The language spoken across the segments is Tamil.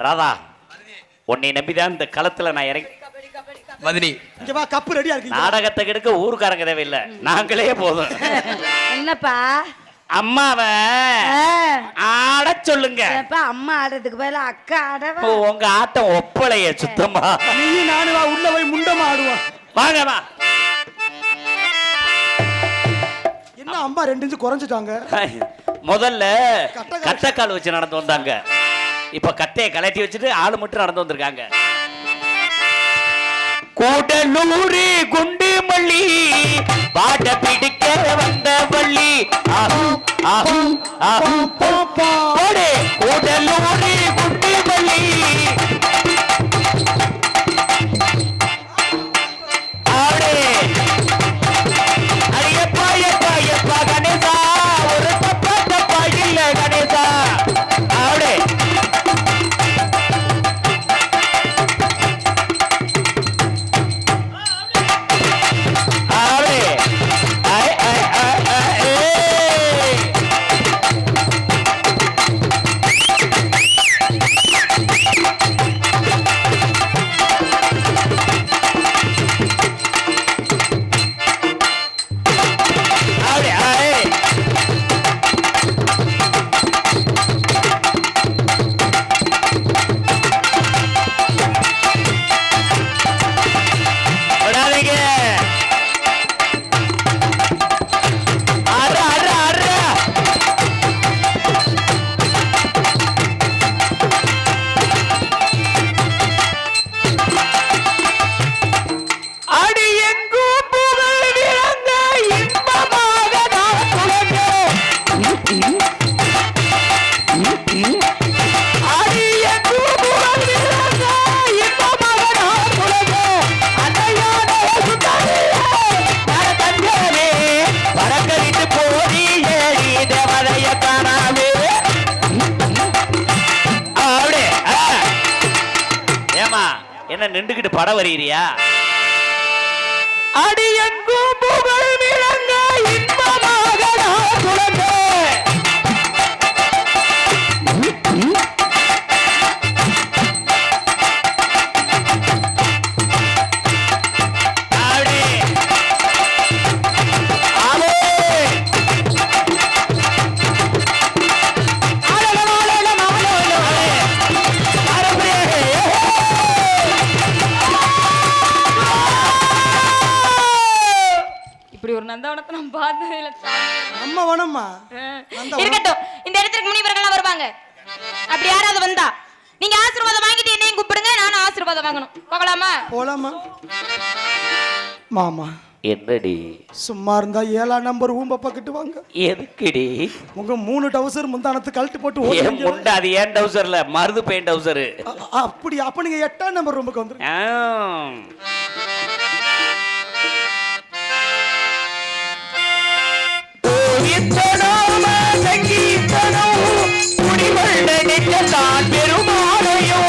ராதா, உன்னை நம்பிதான் இந்த களத்துல நான் இறங்கி. மதினி இங்க வா, கப்பு ரெடியா இருக்கு. நாடகத்தை கெடுக்க ஊருக்காரங்க தேவையில்லை, நாங்களே போதும். என்னப்பா அம்மாவை ஆட சொல்லுங்க. அம்மா ஆடுறதுக்கு பதிலா அக்கா ஆடவா? உங்க ஆட்டம் ஒப்பளைய சுத்தமா. நீ நானு வா, உள்ள போய் முண்டமா ஆடுவான். வாங்க வா. என்ன அம்மா 2 இன்ச் குறைஞ்சிட்டாங்க. முதல்ல கட்டக்கால் வச்சு நடந்து வந்தாங்க, இப்ப கட்டையை கலட்டி வச்சுட்டு ஆளு மட்டும் நடந்து வந்திருக்காங்க. கூடலூரி குண்டு மல்லி பாட்ட பிடிக்க வந்த பள்ளி. கூடலூரி குண்டு மல்லி ஆடே. ஐயப்பா எப்பா எப்பா கணேசா, ஒரு தப்பா தப்பா இல்ல கணேசா. ஆடே நின்றுகிட்டு படம் வரையிறியா? அடி எங்கும் புகழ் விளங்க இன்பமாக நான் துளங்க. நந்தவனத்தை நான் பார்த்ததே இல்ல. அம்மா வனம்மா இருக்கட்டும், இந்த இடத்துக்கு முனிவர்கள்லாம் வருவாங்க. அப்படி யாராவது வந்தா நீங்க ஆசீர்வாதம் வாங்கிட்டு என்னையும் கூப்பிடுங்க, நானும் ஆசீர்வாதம் வாங்கணும். போகலாமா? போலாமா? மாமா என்னடி சும்மா இருந்தா 7ஆம் நம்பர் ஊம்ப பக்கத்து வாங்க. எதுக்குடி? உங்க 3 டவுசர் முந்தானத்து கழட்டி போட்டு ஏன் முண்டா? அது ஏன் டவுசர்ல மருது பெயிண்ட் டவுசர். அப்படி அப்ப நீங்க 8ஆம் நம்பர் ரூமுக்கு வந்துருங்க. தான் பெருமாளையோ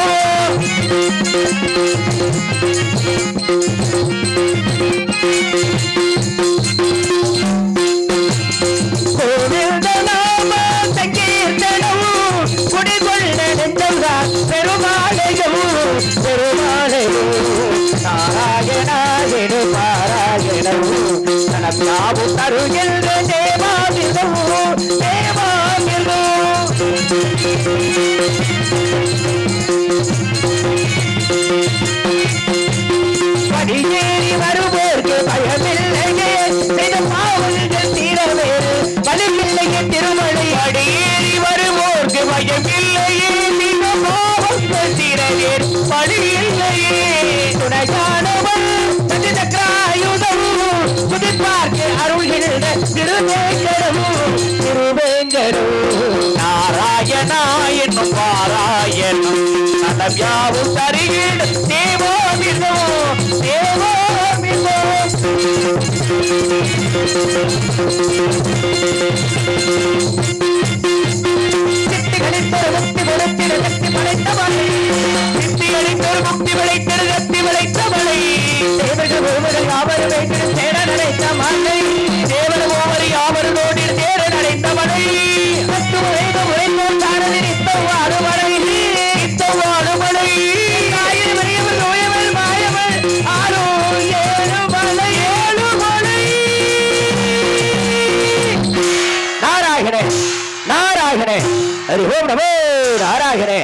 கோவிந்த நாம சங்கீர்த்தனம் குடிகொண்ட நெஞ்சம்தான் பெருமாளையோ பெருமாளையோ நாராயணாயணு பாராயணமோ தனக்காவு தருகின்ற தேவாமிதமோ தேவாமிதோ. படியேறி வருவோர்க்கு பயமில்லையே, செய்த பாவங்கள் தீரவேறு வலிமில்லையே திருமலை. அடியேறி வருவோர்க்கு பயமில்லையே, செய்த பாவங்கள் தீரவேறு வலியில்லையே. துணையானவன் சக்கராயுதம் புதிப்பார்க்கு அருள்கின்ற திருவேங்கடமும் திருவேங்கடம். நாராயணா என்னும் பாராயணம் நலவியாவும் தருகின்ற தேவோமிதோ தேவோமிதோ. சித்திகளித்தொரு முக்தி விளைத்திட சக்தி படைத்தவளை, சித்திகளித்தொரு முக்தி விளைத்திட சக்தி விளைத்தவளை. தேவர்கள் ஒருவரை யாவரும் வைத்திட சேர நினைத்த மலை, தேவர் ஒவ்வொரு யாவரோடு சேர நினைத்தவளை. உரைத்தோர் தானது நித்தவாறு வரை நித்தவாறு ஹரிஹோம் நமோ நாராயணே.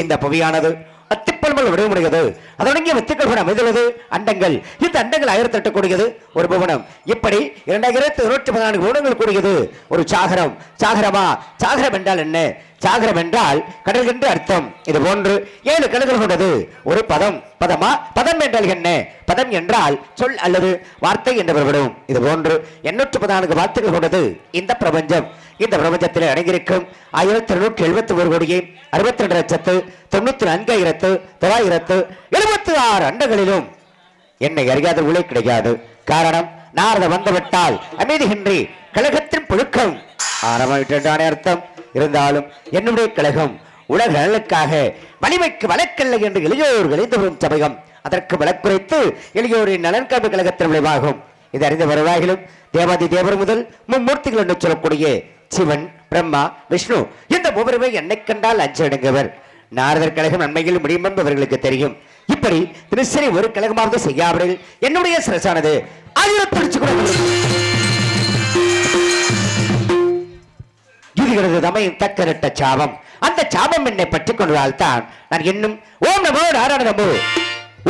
இந்த புவியானது அத்திப்பல்மல் விடமுடியது. அதொடங்கிய வித்துக்கள் அமைந்துள்ளது அண்டங்கள். இந்த அண்டங்கள் 1008 கூடியது ஒரு புவனம். இப்படி 2114 புவனங்கள் கூடியது ஒரு சாகரம். சாகரமா? சாகரம் என்றால் என்ன? சாகரம் என்றால் கடல் என்று அர்த்தம். இது போன்று 7 கடல்கள் கொண்டது ஒரு பதம். பதமா? பதம் என்றால் என்ன? பதம் என்றால் சொல் அல்லது வார்த்தை என்று பொருள்படும். இது போன்று 814 வார்த்தைகள் கொண்டது இந்த பிரபஞ்சம். இந்த பிரபஞ்சத்தில் அடங்கியிருக்கும் 1271 கோடியே 62,94,976 அண்டங்களிலும் என்னை அறியாத உலை கிடையாது. காரணம், நாரத வந்துவிட்டால் அமைதியின்றி கழகத்தின் புழுக்கம் ஆரம்பமாயிட்டானே அர்த்தம். இருந்தாலும் என்னுடைய கழகம் உலக நலனுக்காக வலிமைக்கு வழக்கல்ல என்று எளியோர் விளைந்து வரும் சமயம் அதற்கு வழக்குரைத்து எளியோரின் நலன்காப்பு கழகத்தின் விளைவாகும். இது அறிந்த வருவாயிலும் தேவாதி தேவர் முதல் மும்மூர்த்திகள் என்று சொல்லக்கூடிய சிவன், பிரம்மா, விஷ்ணு இந்த மூவருமே என்னை கண்டால் அஞ்சடங்குவர். நாரதர் கழகம் நன்மையில் முடியும் என்பவர்களுக்கு தெரியும். இப்படி திருச்சனை ஒரு கழகமாவது செய்யாமல் என்னுடைய சிரசானது 1000 தமையின் தக்கரட்ட சாபம். அந்த சாபம் என்னை பற்றிக் கொண்டதால் தான் நான் இன்னும் ஓம் நமோ நாராயண நமோ,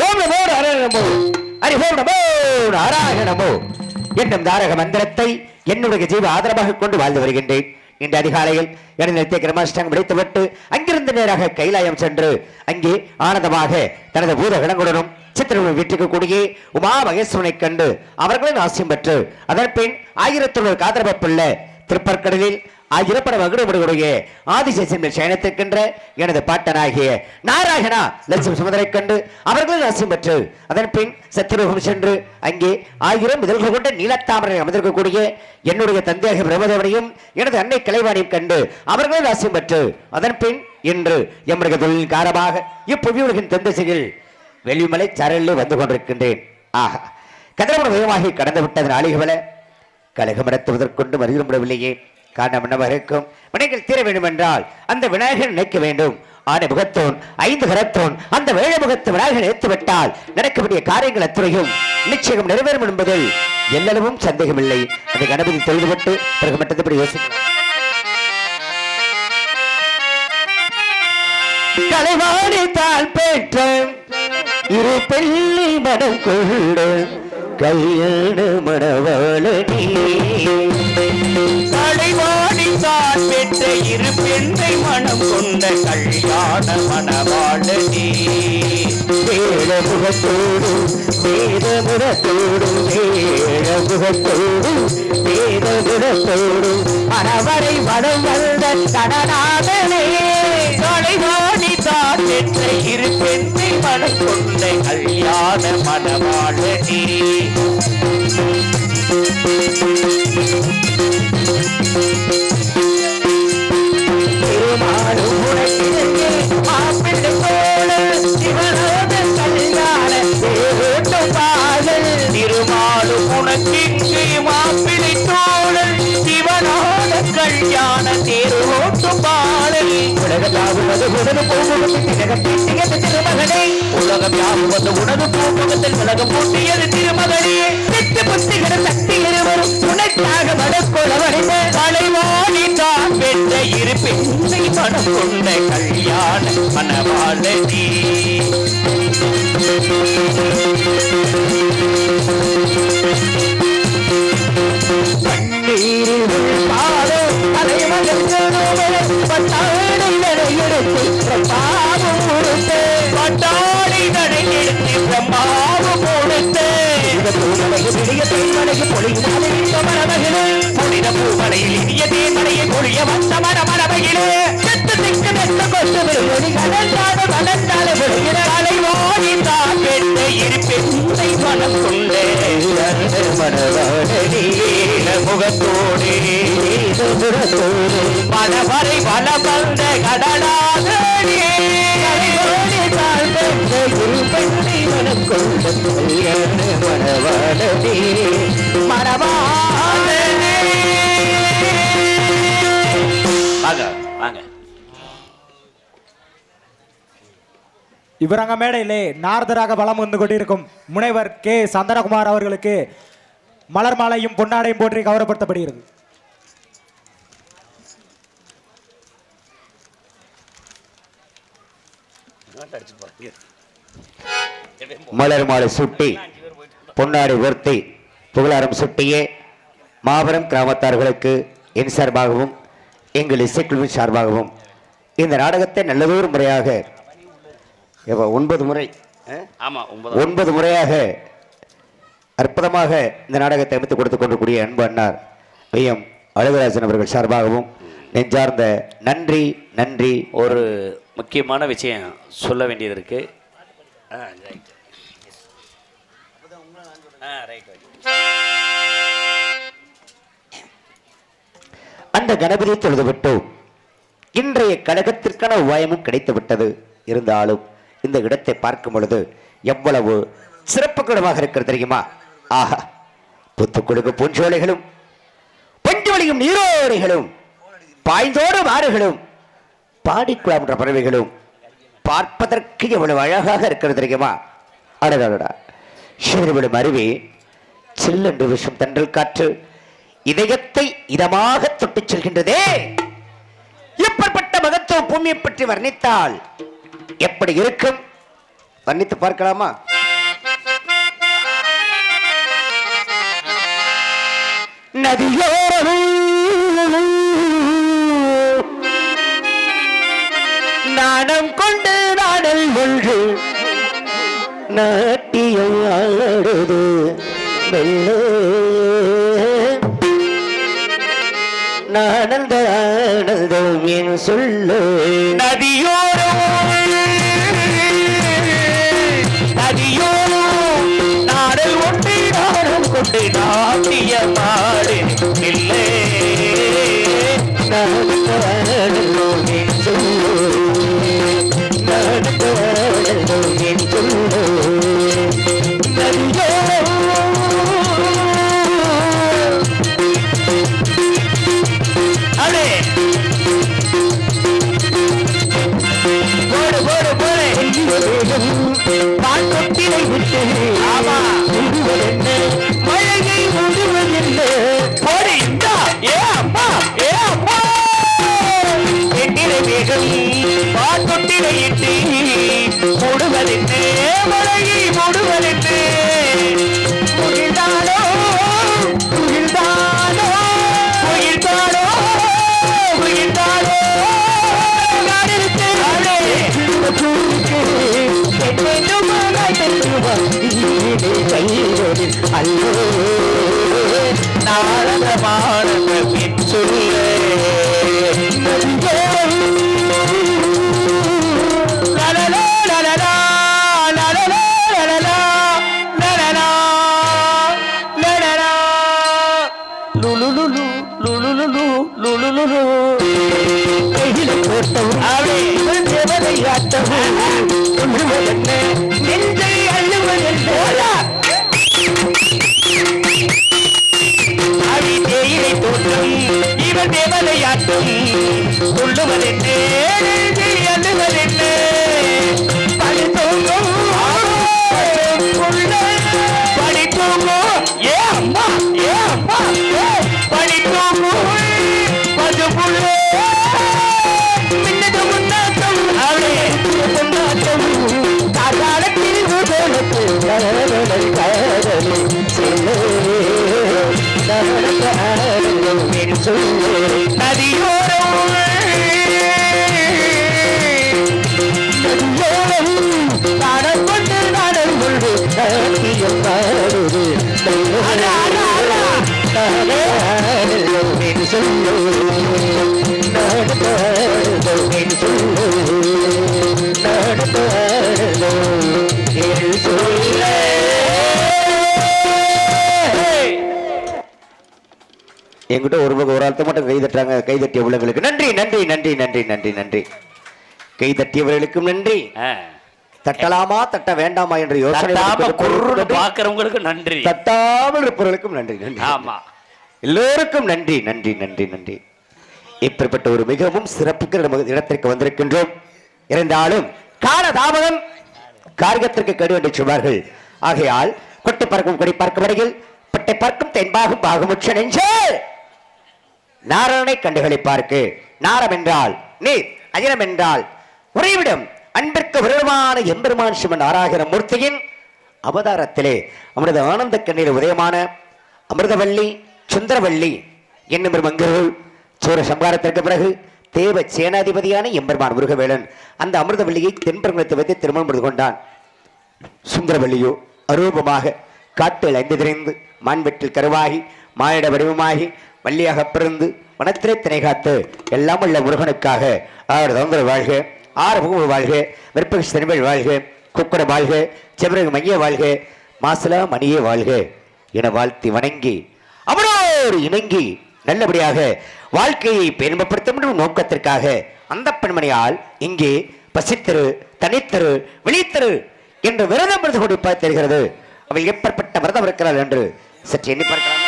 ஓம் நமோ நாராயண நமோ, ஹரி ஓம் நமோ நாராயண நமோ என்னும் தாரக மந்திரத்தை என்னுடைய ஜீவ ஆதரவாக கொண்டு வாழ்ந்து வருகின்றேன். இன்று அதிகாலையில் எனது நித்திய கிரமாஷ்டங்கம் முடித்துவிட்டு அங்கிருந்து நேராக கைலாயம் சென்று அங்கே ஆனந்தமாக தனது பூத கணங்களுடனும் சித்திரங்கள் வீட்டுக்கு கூடிய உமா மகேஸ்வரனை கண்டு அவர்களின் ஆசியம் பெற்று அதன் பின் 1001 காதரவப்புள்ள திருப்பற்கடலில் 1000 பட மகுடமுடைய ஆதிசேஷன் சயனத்திற்கென்ற எனது பாட்டனாகிய நாராயணா லட்சுமி சுமதரை கண்டு அவர்களின் ஆசியம் பெற்று அதன் பின் சத்தியலோகம் சென்று அங்கே 1000 இதழ்கள் கொண்ட நீலத்தாமரை அமர்ந்திருக்கக்கூடிய என்னுடைய தந்தையாக பிரம்மதேவனையும் எனது அன்னை கலைவாணியும் கண்டு அவர்களின் ஆசியம் பெற்று அதன் பின் இன்று எம்முடைய தொழிலின் காரணமாக இப்புவியுலகின் தென்திசையில் வெளிமலை சாரலில் வந்து கொண்டிருக்கின்றேன். ஆஹா, கதிரவன வேகமாக கடந்து விட்டது நாளிகவல கழகம் நடத்துவதற்கொண்டு வருகிற முடியவில்லையே. காரணம் என்னவாக இருக்கும்? வினைகள் தீர வேண்டும் என்றால் அந்த விநாயகர் நினைக்க வேண்டும். ஆனை முகத்தோன் 5 கரத்தோன் அந்த வேழ முகத்து விநாயகர் ஏற்றுவிட்டால் நடக்கக்கூடிய காரியங்கள் அத்துறையும் நிச்சயம் நிறைவேறும் என்பதில் எல்லளவும் சந்தேகமில்லை. அதை கணபதி தொழுதுவிட்டு பிறகு மற்றபடி யோசிக்கலாம். கலைவாணி தால் பெற்ற இரு பெள்ளி மனம் கொண்டு கல்யாண மணவாளனே, கலைவாணி தான் பெற்ற இரு பெண்ணை மனம் கொண்ட கல்யாண மணவாளனே, வேடமுகத்தோடு வேதமுகத்தோடு வேடமுகத்தோடு வேதமுகத்தோடு மணவரை வடம் வந்த கடனாதனே, கலைவாணி தான் பெற்ற இரு பெண்ணை மனம் கொண்ட கல்யாண மணவாளனே, திருமாலும் உனக்கிருக்கே மாப்பிள்ளை போல சிவனோட கல்யாண தேரோட்டும் பாடல், திருமாலும் உனக்கிங்கு மாப்பிள்ளை தோழல் சிவனோட கல்யாண தேரோட்டும் பாடல், உலகம் யாவுவது உடனு போகுவது திலகப்பீட்டியது திருமகனே, உலகம் யாவுவது உனது பூமுகத்தில் உலகம் பூட்டியது திருமகளே, செத்து புத்திகளை தட்டி இருவரும் துணைக்காக மடக்கொளவடைந்த கலைவாணி தான் பெற்ற இரு பெண்ணை மனம் கொண்ட கல்யாண மணவாளனே, கண்ணீரில் பாடும் தலைமகன் பட்டாடை எடுத்து பாவம் கொடுத்து பட்டாளி நடை எடுத்து பிரம்மாவும் கொடுத்து பெரிய தேன்மலைக்கு பொழியுமாறு மரமகளே, புனித பூமலையில் இனிய தேன்மலையை பொழிய வந்த மரமரமையிலே செத்து திக்கு மெத்த கொண்டு விரும்பி கலந்தாத வளர்ந்தால விழுகிற கலைவாணி தான் பெற்ற இரு பெண்ணை மனம் கொண்ட மனவாடனே, முகத்தோடு மனவரை வலம் வந்த கடலாதே, கலைவாணி தாழ் பெற்ற இரு பெண்ணை மனம் கொண்ட கல்யாண மனவாடனே, மணவாளனே. வாங்க வாங்க. இவரங்க மேடையிலே நாரதராக வலம் வந்து கொண்டிருக்கும் முனைவர் கே சந்தனகுமார் அவர்களுக்கு மலர் மாலையும் பொன்னாடையும் போற்றி கௌரவப்படுத்தப்படுகிறது. மலர் மாலை சுட்டி பொன்னாடி உயர்த்தி புகழாரம் சுட்டியே மாபெரும் கிராமத்தார்களுக்கு என் சார்பாகவும் எங்கள் இசைக்குழுவின் சார்பாகவும் இந்த நாடகத்தை நல்லதொரு முறையாக 9 முறை ஆமா 9 முறையாக அற்புதமாக இந்த நாடகத்தை அமைத்துக் கொடுத்துக் கொண்டிருக்கூடிய அன்பு அண்ணார் ஐயம் அழகராஜன் அவர்கள் சார்பாகவும் நெஞ்சார்ந்த நன்றி நன்றி. ஒரு முக்கியமான விஷயம் சொல்ல வேண்டியது இருக்கு. அந்த கணபதியை தொழுதுவிட்டோம். இன்றைய கழகத்திற்கான உபாயமும் கிடைத்து விட்டது. இருந்தாலும் இந்த இடத்தை பார்க்கும் பொழுது எவ்வளவு சிறப்பு குணமாக இருக்கிறது தெரியுமா? ஆஹா, புத்துக்குழுக்கு பூஞ்சோலைகளும் பஞ்சோலையும் நீரோடைகளும் பாய்ந்தோடும் ஆறுகளும் பாடிக்குழாம்ன்ற பறவைகளும் பார்ப்பதற்கு எவ்வளவு அழகாக இருக்கிறது தெரியுமா? அடடா, சிறுவிடும் அருவி, சில்லென்று விஷம் தண்டல் காற்று இதயத்தை இதமாக தொட்டுச் செல்கின்றதே. எப்படிப்பட்ட மகத்துவ பூமியை பற்றி வர்ணித்தால் எப்படி இருக்கும்? வர்ணித்து பார்க்கலாமா? நதியோரம் நாணம் கொண்டு நாடல் ஒன்று நாட்டியம் ஆடுது வெள்ள நானந்த ஆனந்தம் என் சொல்லு. நதியோரம் நாடல் ஒன்று நாடம் கொண்டு நாட்டியமாடு இல்லை நானந்த ஆனந்தம் என் சொல்லு நானந்த ஆனந்தம் என் சொல்லு. பாட்டொட்டிலை விட்டு ஆமா முடுவதென்ன மழையை முடுவதென்ன போடி ஏ அம்மா ஏ அம்மா எட்டிலை வேகம் பாட்டொட்டிலை இட்டு முடுவதென்ன மழையை முடுவதென்ன முகிழ்ந்தாலோ முகிழ்ந்தாலோ முகிழ்ந்தாலோ முகிழ்ந்தாலோ அல்லோ நாரதமான சொல்ல நெஞ்சை அள்ளுவதென்ன தேயிலை தோட்டம் இவர் தேவதையாட்டம் சொல்லுவதென்னே அல்லுவதென்னே படித்தோங்கோ படித்தோங்கோ ஏ அம்மா ஏ அம்மா படித்தோங்கோ பசுப்புள்ள மின்னது முன்னாட்டம் அவளே முன்னாட்டம் காலத்தில் முதலுக்கு காதலி செல்லே நதியோரம் நாடல் கொண்டு நாடல் கொண்டு நாட்டியம் பாடுது சொல்லு நாடு சொல்லு சொல்ல. என்கிட்ட ஒரு ஆள்கிட்ட மட்டும் கை தட்டுறாங்க. கை தட்டிய உள்ளங்களுக்கு நன்றி நன்றி நன்றி நன்றி நன்றி நன்றி. கை தட்டியவர்களுக்கும் நன்றி. தட்டலாமா தட்ட வேண்டாமா என்று யோசனை பார்க்கிறவங்களுக்கு நன்றி. தட்டாமல் இருப்பவர்களுக்கும் நன்றி நன்றி. ஆமா, எல்லோருக்கும் நன்றி நன்றி நன்றி நன்றி. இப்படிப்பட்ட ஒரு மிகவும் சிறப்புக்கு இடத்திற்கு வந்திருக்கின்றோம். இருந்தாலும் காலதாமதம் காரியத்திற்கு கெடு என்று சொல்வார்கள். ஆகையால் கொட்டை பறக்கும் கொடி பார்க்கும் வரையில் பட்டை பார்க்கும் தென்பாகும் பாகுமுற்ற நெஞ்சே நாரணனை கண்டுகளை பார்க்கு. நாரம் என்றால் நீர், அஜனம் என்றால் உறைவிடும், அன்பிற்கு அருளுக்கு விருடமான எம்பெருமான் சிவன் ஆராகிற மூர்த்தியின் அவதாரத்திலே அவரது ஆனந்த கண்ணீர் உதயமான அமிர்தவல்லி சுந்தரவல்லி என்னும் மங்கர்கள் சூர சம்ஹாரத்திற்கு பிறகு தேவ சேனாதிபதியான எம்பெருமான் முருகவேலன் அந்த அமிர்தவல்லியை தென்பெருங்குளத்தை வைத்து திருமணம் செய்து கொண்டான். சுந்தரவல்லியோ அரூபமாக காட்டில் ஐந்து திரைந்து மான்வெட்டில் கருவாகி மானிட வடிவமாகி வள்ளியாக பிறந்து வனத்திலே திணை காத்து எல்லாம் உள்ள முருகனுக்காக 6 தந்திர வாழ்க 6 புகழ் வாழ்க வெற்பக செனிமல் வாழ்க குக்கட வாழ்க செவரகு மைய வாழ்க மாசலா மணியே வாழ்க என வாழ்த்தி வணங்கி அவனோடு இணங்கி நல்லபடியாக வாழ்க்கையை பெருமைப்படுத்தும் நோக்கத்திற்காக அந்த பெண்மணியால் இங்கே பசித்தரு தனித்தரு விழித்தரு என்று விரதம் இருந்து கொண்டு தெரிகிறது. அவள் எப்பேற்பட்ட விரதம் இருக்கிறாள் என்று சற்று எண்ணி பார்க்கலாம்.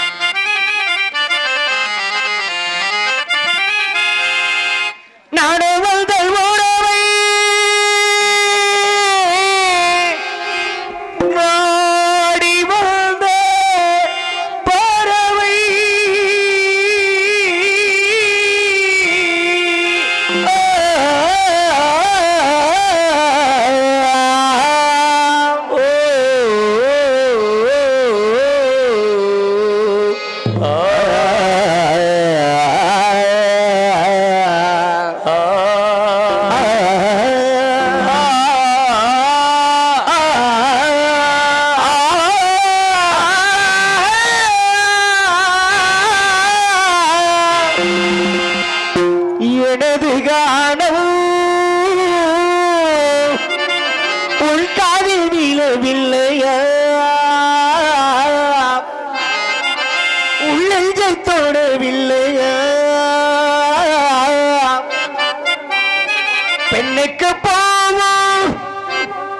பெண்ணுக்கு போவோம்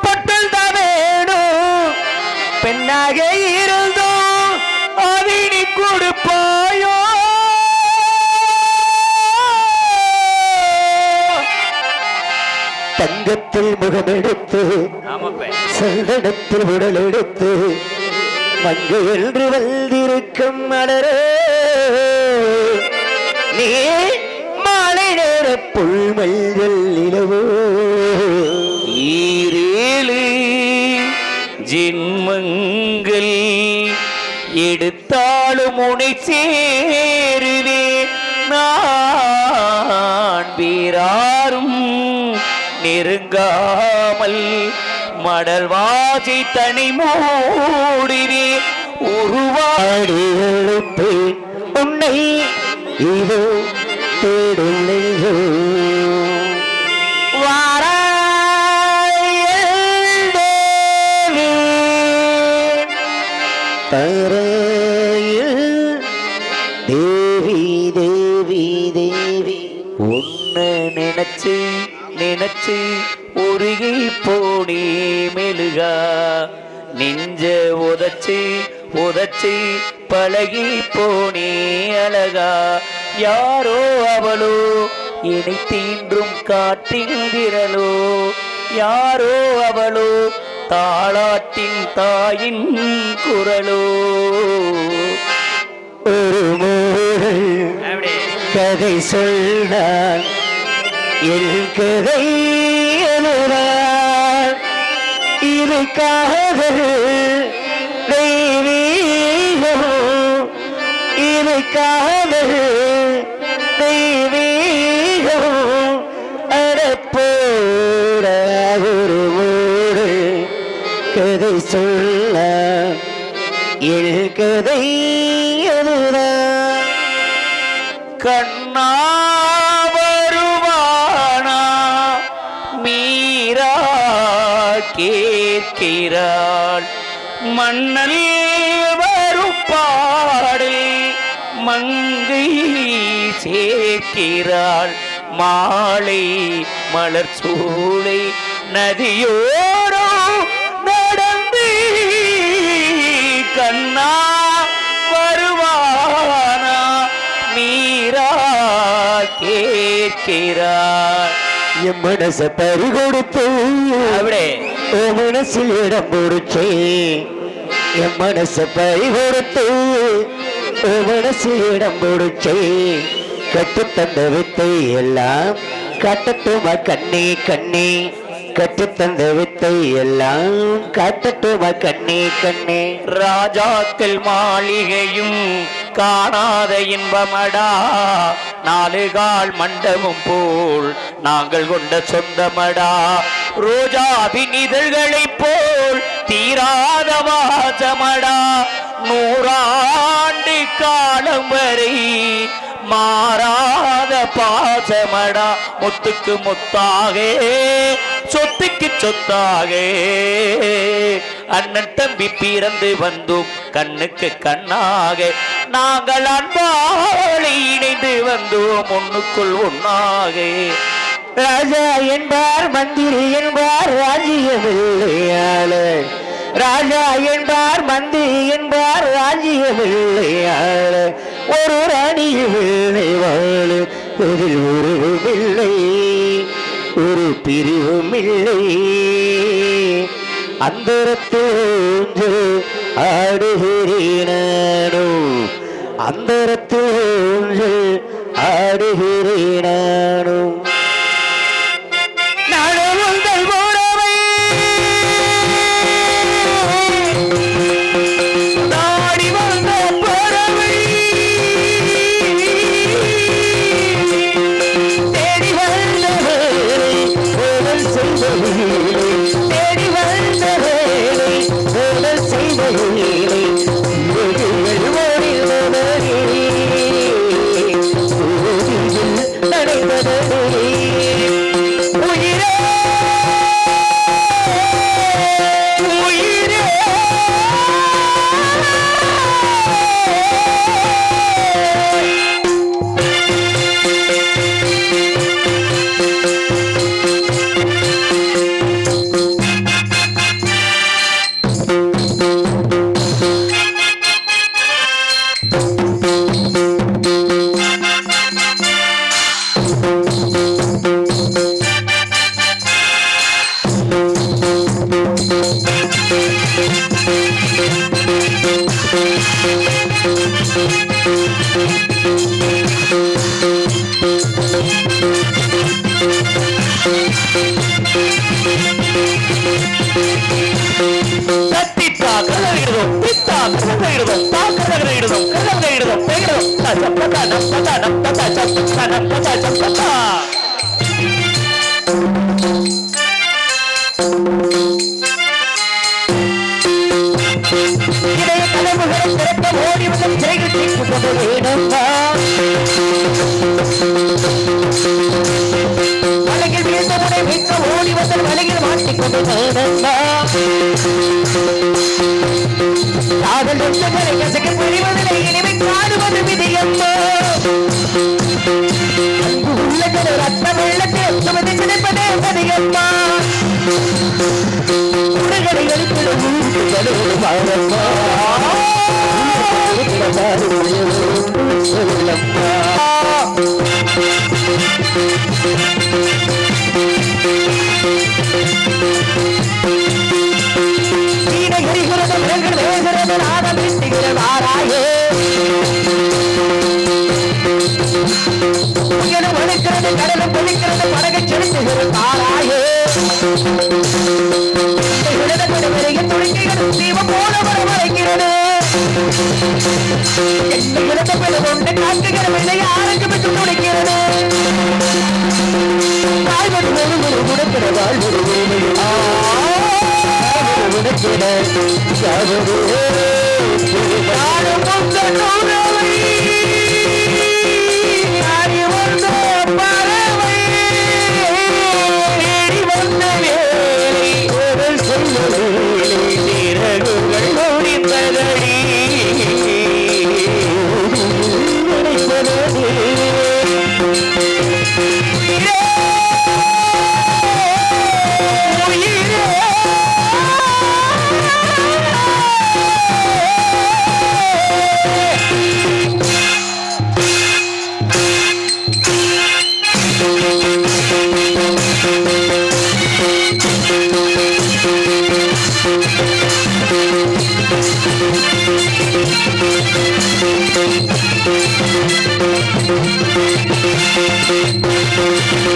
பட்டல் தான் வேணும் பெண்ணாக இருந்தோம் அவினி கொடுப்பாயோ தங்கத்தில் முகமெடுத்து செல்வடத்தில் உடல் எடுத்து மங்கு என்று வந்திருக்கும் மலரே நீ மாலை நேர புல்மல்கள் நிலவோ ஈரேழு ஜென்மங்கள் எடுத்தாலும் உனை சேருவேன் நான் வேறாரும் நெருங்காமல் மடல் வாஜை தனி மூடிவே உருவாடி எழுப்பி உன்னை இதோ தேடும் நெஞ்சோ தரையில் தேவி தேவி தேவி உன்னை நினைச்சு நினைச்சு உருகி போனே மெழுகா நெஞ்ச உதச்சு உதச்சு பழகி போனே அழகா யாரோ அவளோ இணை தீன்றும் காற்றின் விரலோ யாரோ அவளோ தாளாட்டின் தாயின் குரலோ ஒரு மூடல் கதை சொன்னான் என் கதை இது காதல் தெய்வீகமோ இது காதல் தெய்வீகமோ அடப்போட ஒரு மூடு கதை சொல்ல என் கதை அதுதான் கண்ணா வருவானா மீரா கேட்கிறாள் மன்னல் வருப்பாடு மங்கை சேர்க்கிறாள் மாலை மலர் சூளை நதியோரோ நடந்து கண்ணா வருவானா மீரா கேட்கிறார் என் மனச பறி கொடுத்து அப்படியே மனசில் இடம் பொறுச்சே என் மனச பறி கொடுத்து மனசில் இடம் பொறுச்சே கட்டு தந்த வித்தை எல்லாம் கட்டட்டுமா கண்ணே கண்ணே கற்றுத்தந்த வித்தை எல்லாம் காட்டட்டுமா கண்ணே கண்ணே. ராஜாக்கள் மாளிகையும் காணாத இன்பமடா, நாலுகால் மண்டபம் போல் நாங்கள் கொண்ட சொந்தமடா. ரோஜாவின் இதழ்களைப் போல் தீராத வாசமடா, 100 ஆண்டு காலம் வரை மாறாத பாசமடா. முத்துக்கு முத்தாக சொத்துக்கு சொத்தாக அண்ணன் தம்பி பிறந்து வந்தோம் கண்ணுக்கு கண்ணாக. நாங்கள் அன்பாளி இணைந்து வந்தோம் ஒண்ணுக்குள் ஒண்ணாக. ராஜா என்பார் மந்திரி என்பார் ராஜ்யமில்லையாளு, ராஜா என்பார் மந்திரி என்பார் ராஜ்யமில்லையாளு. ஒரு ராணியுமில்லை வாழு, அதில் உருவமில்லை ஒரு பிரிவுமில்லை. அந்தரத்தூஞ்சு ஆடுகிறேனோ, அந்தரத்தூஞ்சு ஆடுகிறேனோ. கடலும் பொழிக்கிறது படகை செலுத்துகிறது தாராயே. துணிக்கைகளும் தீபம் போல வரவழைக்கிறது. இழந்த பிள்ளை கொண்டு காட்டுகிற பிள்ளை யாருக்கு விட்டு துணிக்கிறது. தாய்மொழி ஒரு உடக்கிற வாழ்வு உடக்கிற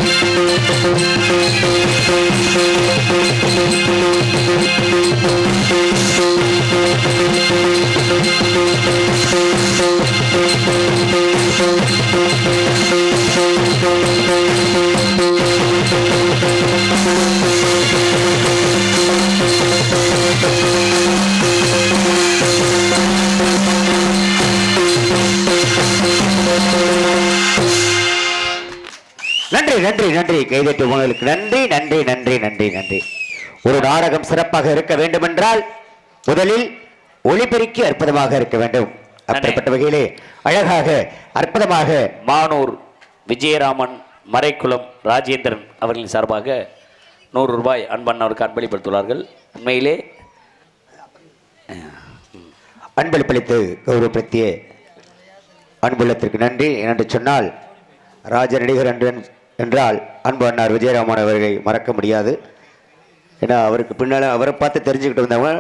Thank you. நன்றி நன்றி நன்றி கைதட்டு உங்களுக்கு நன்றி நன்றி நன்றி நன்றி நன்றி. ஒரு நாடகம் சிறப்பாக இருக்க வேண்டும் என்றால் முதலில் ஒளிபெருக்கி அற்புதமாக இருக்க வேண்டும். அப்படிப்பட்ட வகையிலே அழகாக அற்புதமாக மானூர் விஜயராமன் மறைக்குளம் ராஜேந்திரன் அவர்களின் சார்பாக 100 ரூபாய் அன்பண்ணவருக்கு அன்பளிப்படுத்துள்ளார்கள். உண்மையிலே அன்பளிப்பளித்து கௌரவப்படுத்திய அன்புள்ளத்திற்கு நன்றி. என்று சொன்னால் ராஜ நடிகர் என்றால் அன்பு அண்ணார் விஜயராமன் அவர்களை மறக்க முடியாது. ஏன்னா அவருக்கு பின்னால் அவரை பார்த்து தெரிஞ்சுக்கிட்டு வந்தவங்க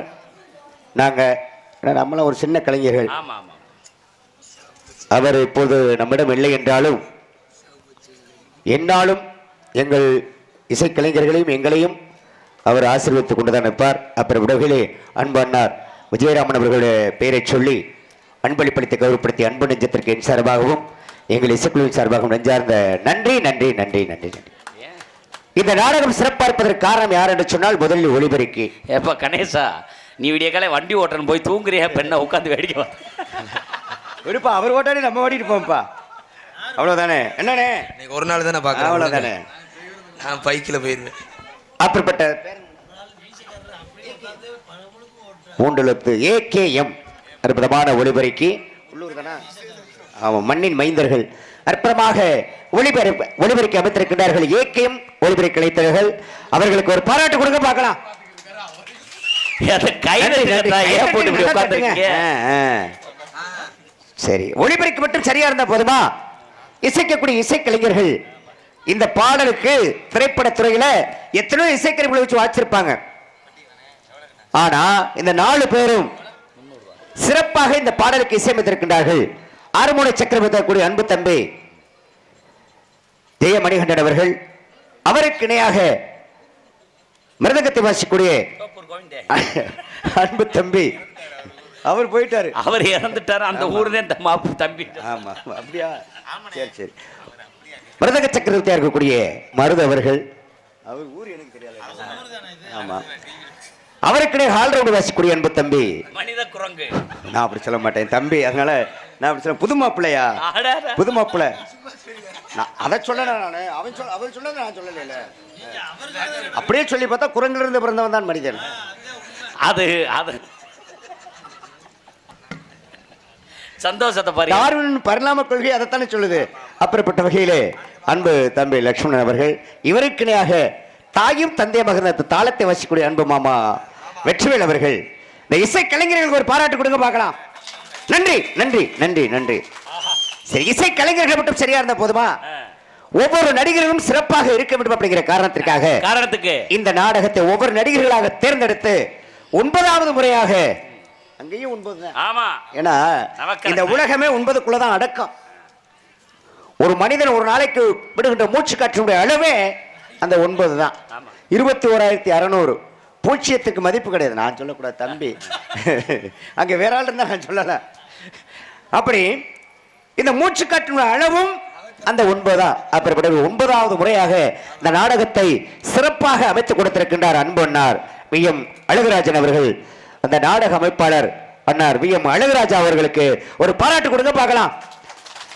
நாங்கள். ஏன்னா நம்மளாம் ஒரு சின்ன கலைஞர்கள். அவர் இப்போது நம்மிடம் இல்லை என்றாலும் என்னாலும் எங்கள் இசைக்கலைஞர்களையும் எங்களையும் அவர் ஆசீர்வதித்துக் கொண்டுதான் இருப்பார். அப்புறம் விடவிலே அன்பு அண்ணார் விஜயராமன் அவர்களுடைய பெயரை சொல்லி அன்பளிப்பளித்து கௌரவப்படுத்திய அன்பு நெஞ்சத்திற்கு என் சார்பாகவும் எங்கள் இசைக்குழுவின் சார்பாகவும் நெஞ்சார்ந்த நன்றி நன்றி நன்றி நன்றி நன்றி. இந்த நாடகம் சிறப்பாக இருப்பதற்கு காரணம் யார் என்று சொன்னால் முதலில் ஒளிபெருக்கி. எப்ப கணேசா நீ விடிய காலை வண்டி ஓட்டுறன்னு போய் தூங்குறியா பெண்ணை உட்காந்து வேடிக்கை விடுப்பா, அவர் ஓட்டாடி நம்ம ஓடிட்டு போப்பா, அவ்வளவுதானே. என்னண்ணே ஒரு நாள் தானே பார்க்கலாம், அவ்வளவுதானே. நான் பைக்கில் போயிருவேன். அப்படிப்பட்ட மூன்றெழுத்து ஏகேஎம் அற்புதமான ஒளிபெருக்கி உள்ளூர் தானே. ஆமாம், மண்ணின் மைந்தர்கள் அற்புதமாக ஒளிபெருக்கி அமைத்திருக்கின்றார்கள். ஏகேஎம் ஒளிபெருக்கி அழைத்தவர்கள் அவர்களுக்கு ஒரு பாராட்டு கொடுக்க பார்க்கலாம். சரி, ஒளிபெருக்கி மட்டும் சரியா இருந்தா போதுமா? இசைக்கக்கூடிய இசைக்கலைஞர்கள் இந்த பாடலுக்கு திரைப்படத்துறையில எத்தனையோ இசைக்கருவிகளை வச்சு வாச்சிருப்பாங்க. ஆனா இந்த 4 பேரும் சிறப்பாக இந்த பாடலுக்கு இசையமைத்திருக்கின்றார்கள். ஆறுமுனை சக்கரவர்த்தி கூடிய அன்பு தம்பி ஜெய மணிகண்டன் அவர்கள், அவருக்கு இணையாக மிருதங்கத்தை வாசிக்கூடிய அன்பு தம்பி அவர் போயிட்டாரு, அவர் இறந்துட்டாரு. அந்த ஊர்தான் தம்பி. ஆமா, அப்படியா? சரி சரி. மிருதங்க சக்கரவர்த்தியா இருக்கக்கூடிய மருது அவர்கள், அவர் ஊர் எனக்கு தெரியாது. ஆமா, அவருக்கு ஆல்ரவுண்ட் வாசிக்கூடிய அன்பு தம்பி மனித குரங்கு. நான் அப்படி சொல்ல மாட்டேன் தம்பி, அதனால நான் அப்படி சொல்ல. புது மாப்பிள்ளையா? புது மாப்பிள்ளை. நான் அதை சொல்லல, நான் அவன் சொன்னது நான் சொல்லல. அப்படியே சொல்லி பார்த்தா குரங்குல இருந்து பிறந்தவன் தான் மனிதன். அது சந்தோஷத்தை பாரு. டார்வின் பரிணாம கொள்கை அதைத்தானே சொல்லுது. அப்படிப்பட்ட வகையிலே அன்பு தம்பி லட்சுமணன் அவர்கள், இவருக்கு இணையாக தாயும் தந்தைய மகன் தாளத்தை வசிக்கூடிய அன்பு மாமா வெற்றிவேல் அவர்கள், இந்த இசை கலைஞர்களுக்கு ஒரு பாராட்டு கொடுங்க பார்க்கலாம். நன்றி நன்றி நன்றி நன்றி. சரி, இசை கலைஞர்கள் மட்டும் சரியா இருந்த போதுமா? ஒவ்வொரு நடிகர்களும் சிறப்பாக இருக்க வேண்டும் அப்படிங்கிற காரணத்துக்கு இந்த நாடகத்தை ஒவ்வொரு நடிகர்களாக தேர்ந்தெடுத்து 9வது முறையாக, அங்கேயும் 9 தான். ஆமா, ஏன்னா இந்த உலகமே 9க்குள்ளதான் அடக்கம். ஒரு மனிதன் ஒரு நாளைக்கு விடுகின்ற மூச்சு காற்றினுடைய அளவே அந்த 9 தான். 21,600. பூச்சியத்துக்கு மதிப்பு கிடையாது. நான் சொல்லக்கூடாது தம்பி, அங்கே வேற ஆள் இருந்தா நான் சொல்லல. அப்படி இந்த மூச்சு காற்றினுடைய அளவும் அந்த 9 தான். அப்படிப்பட்ட 9வது முறையாக இந்த நாடகத்தை சிறப்பாக அமைத்துக் கொடுத்திருக்கின்றார் அன்பு அண்ணார் வி.எம். அழகுராஜன் அவர்கள். அந்த நாடக அமைப்பாளர் அண்ணார் வி.எம். அழகுராஜா அவர்களுக்கு ஒரு பாராட்டு கொடுங்க பார்க்கலாம்.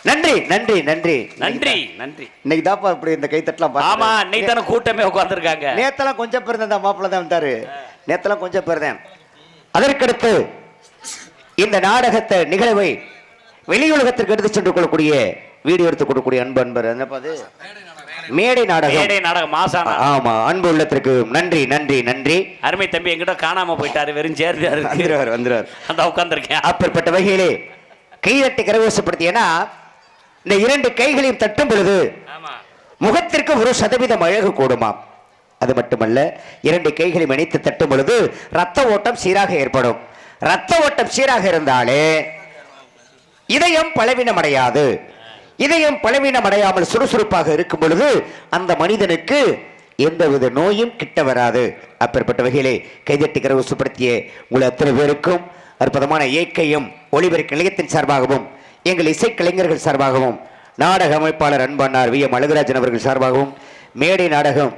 நன்றி நன்றி நன்றி நன்றி நன்றி. இன்னைக்கு தாப்பா இப்படி இந்த கைத்தட்டலாம். ஆமா, இன்னைக்கு தானே கூட்டமே உட்கார்ந்துருக்காங்க. நேத்தெல்லாம் கொஞ்சம் பேர் தான், மாப்பிள்ள தான் வந்தாரு. நேத்தெல்லாம் கொஞ்சம் பேர் தான். அதற்கடுத்து இந்த நாடகத்தை நிகழ்வை வெளியுலகத்திற்கு எடுத்து சென்று கொள்ளக்கூடிய, வீடியோ எடுத்துக் கொடுக்கக்கூடிய அன்பர் என்னப்பா அது, மேடை நாடகம் மாசான. ஆமா, அன்பு உள்ளத்திற்கு நன்றி நன்றி நன்றி. அருமை தம்பி எங்கிட்ட காணாம போயிட்டாரு, வெறும் சேர்ந்தாரு வந்துருவார். அந்த உட்கார்ந்துருக்கேன். அப்பேற்பட்ட வகையிலே கைதட்டி கரகோஷப்படுத்தியனா, இந்த 2 கைகளையும் தட்டும் பொழுது முகத்திற்கு 1% அழகு கூடுமாம். அது மட்டுமல்ல, 2 கைகளையும் இணைத்து தட்டும் பொழுது ரத்த ஓட்டம் சீராக ஏற்படும். ரத்த ஓட்டம் சீராக இருந்தாலே இதயம் பலவீனம் அடையாது. இதயம் பலவீனம் அடையாமல் சுறுசுறுப்பாக இருக்கும் பொழுது அந்த மனிதனுக்கு எந்தவித நோயும் கிட்ட வராது. அப்பேற்பட்ட வகையிலே கைதட்டி கரவசப்படுத்திய உங்கள் அத்தனை பேருக்கும் அற்புதமான இயற்கையும் ஒளிபரப்பு நிலையத்தின் சார்பாகவும் எங்கள் இசைக்கலைஞர்கள் சார்பாகவும் நாடக அமைப்பாளர் அன்பண்ணார் வி எம் அழகுராஜன் அவர்கள் சார்பாகவும் மேடை நாடகம்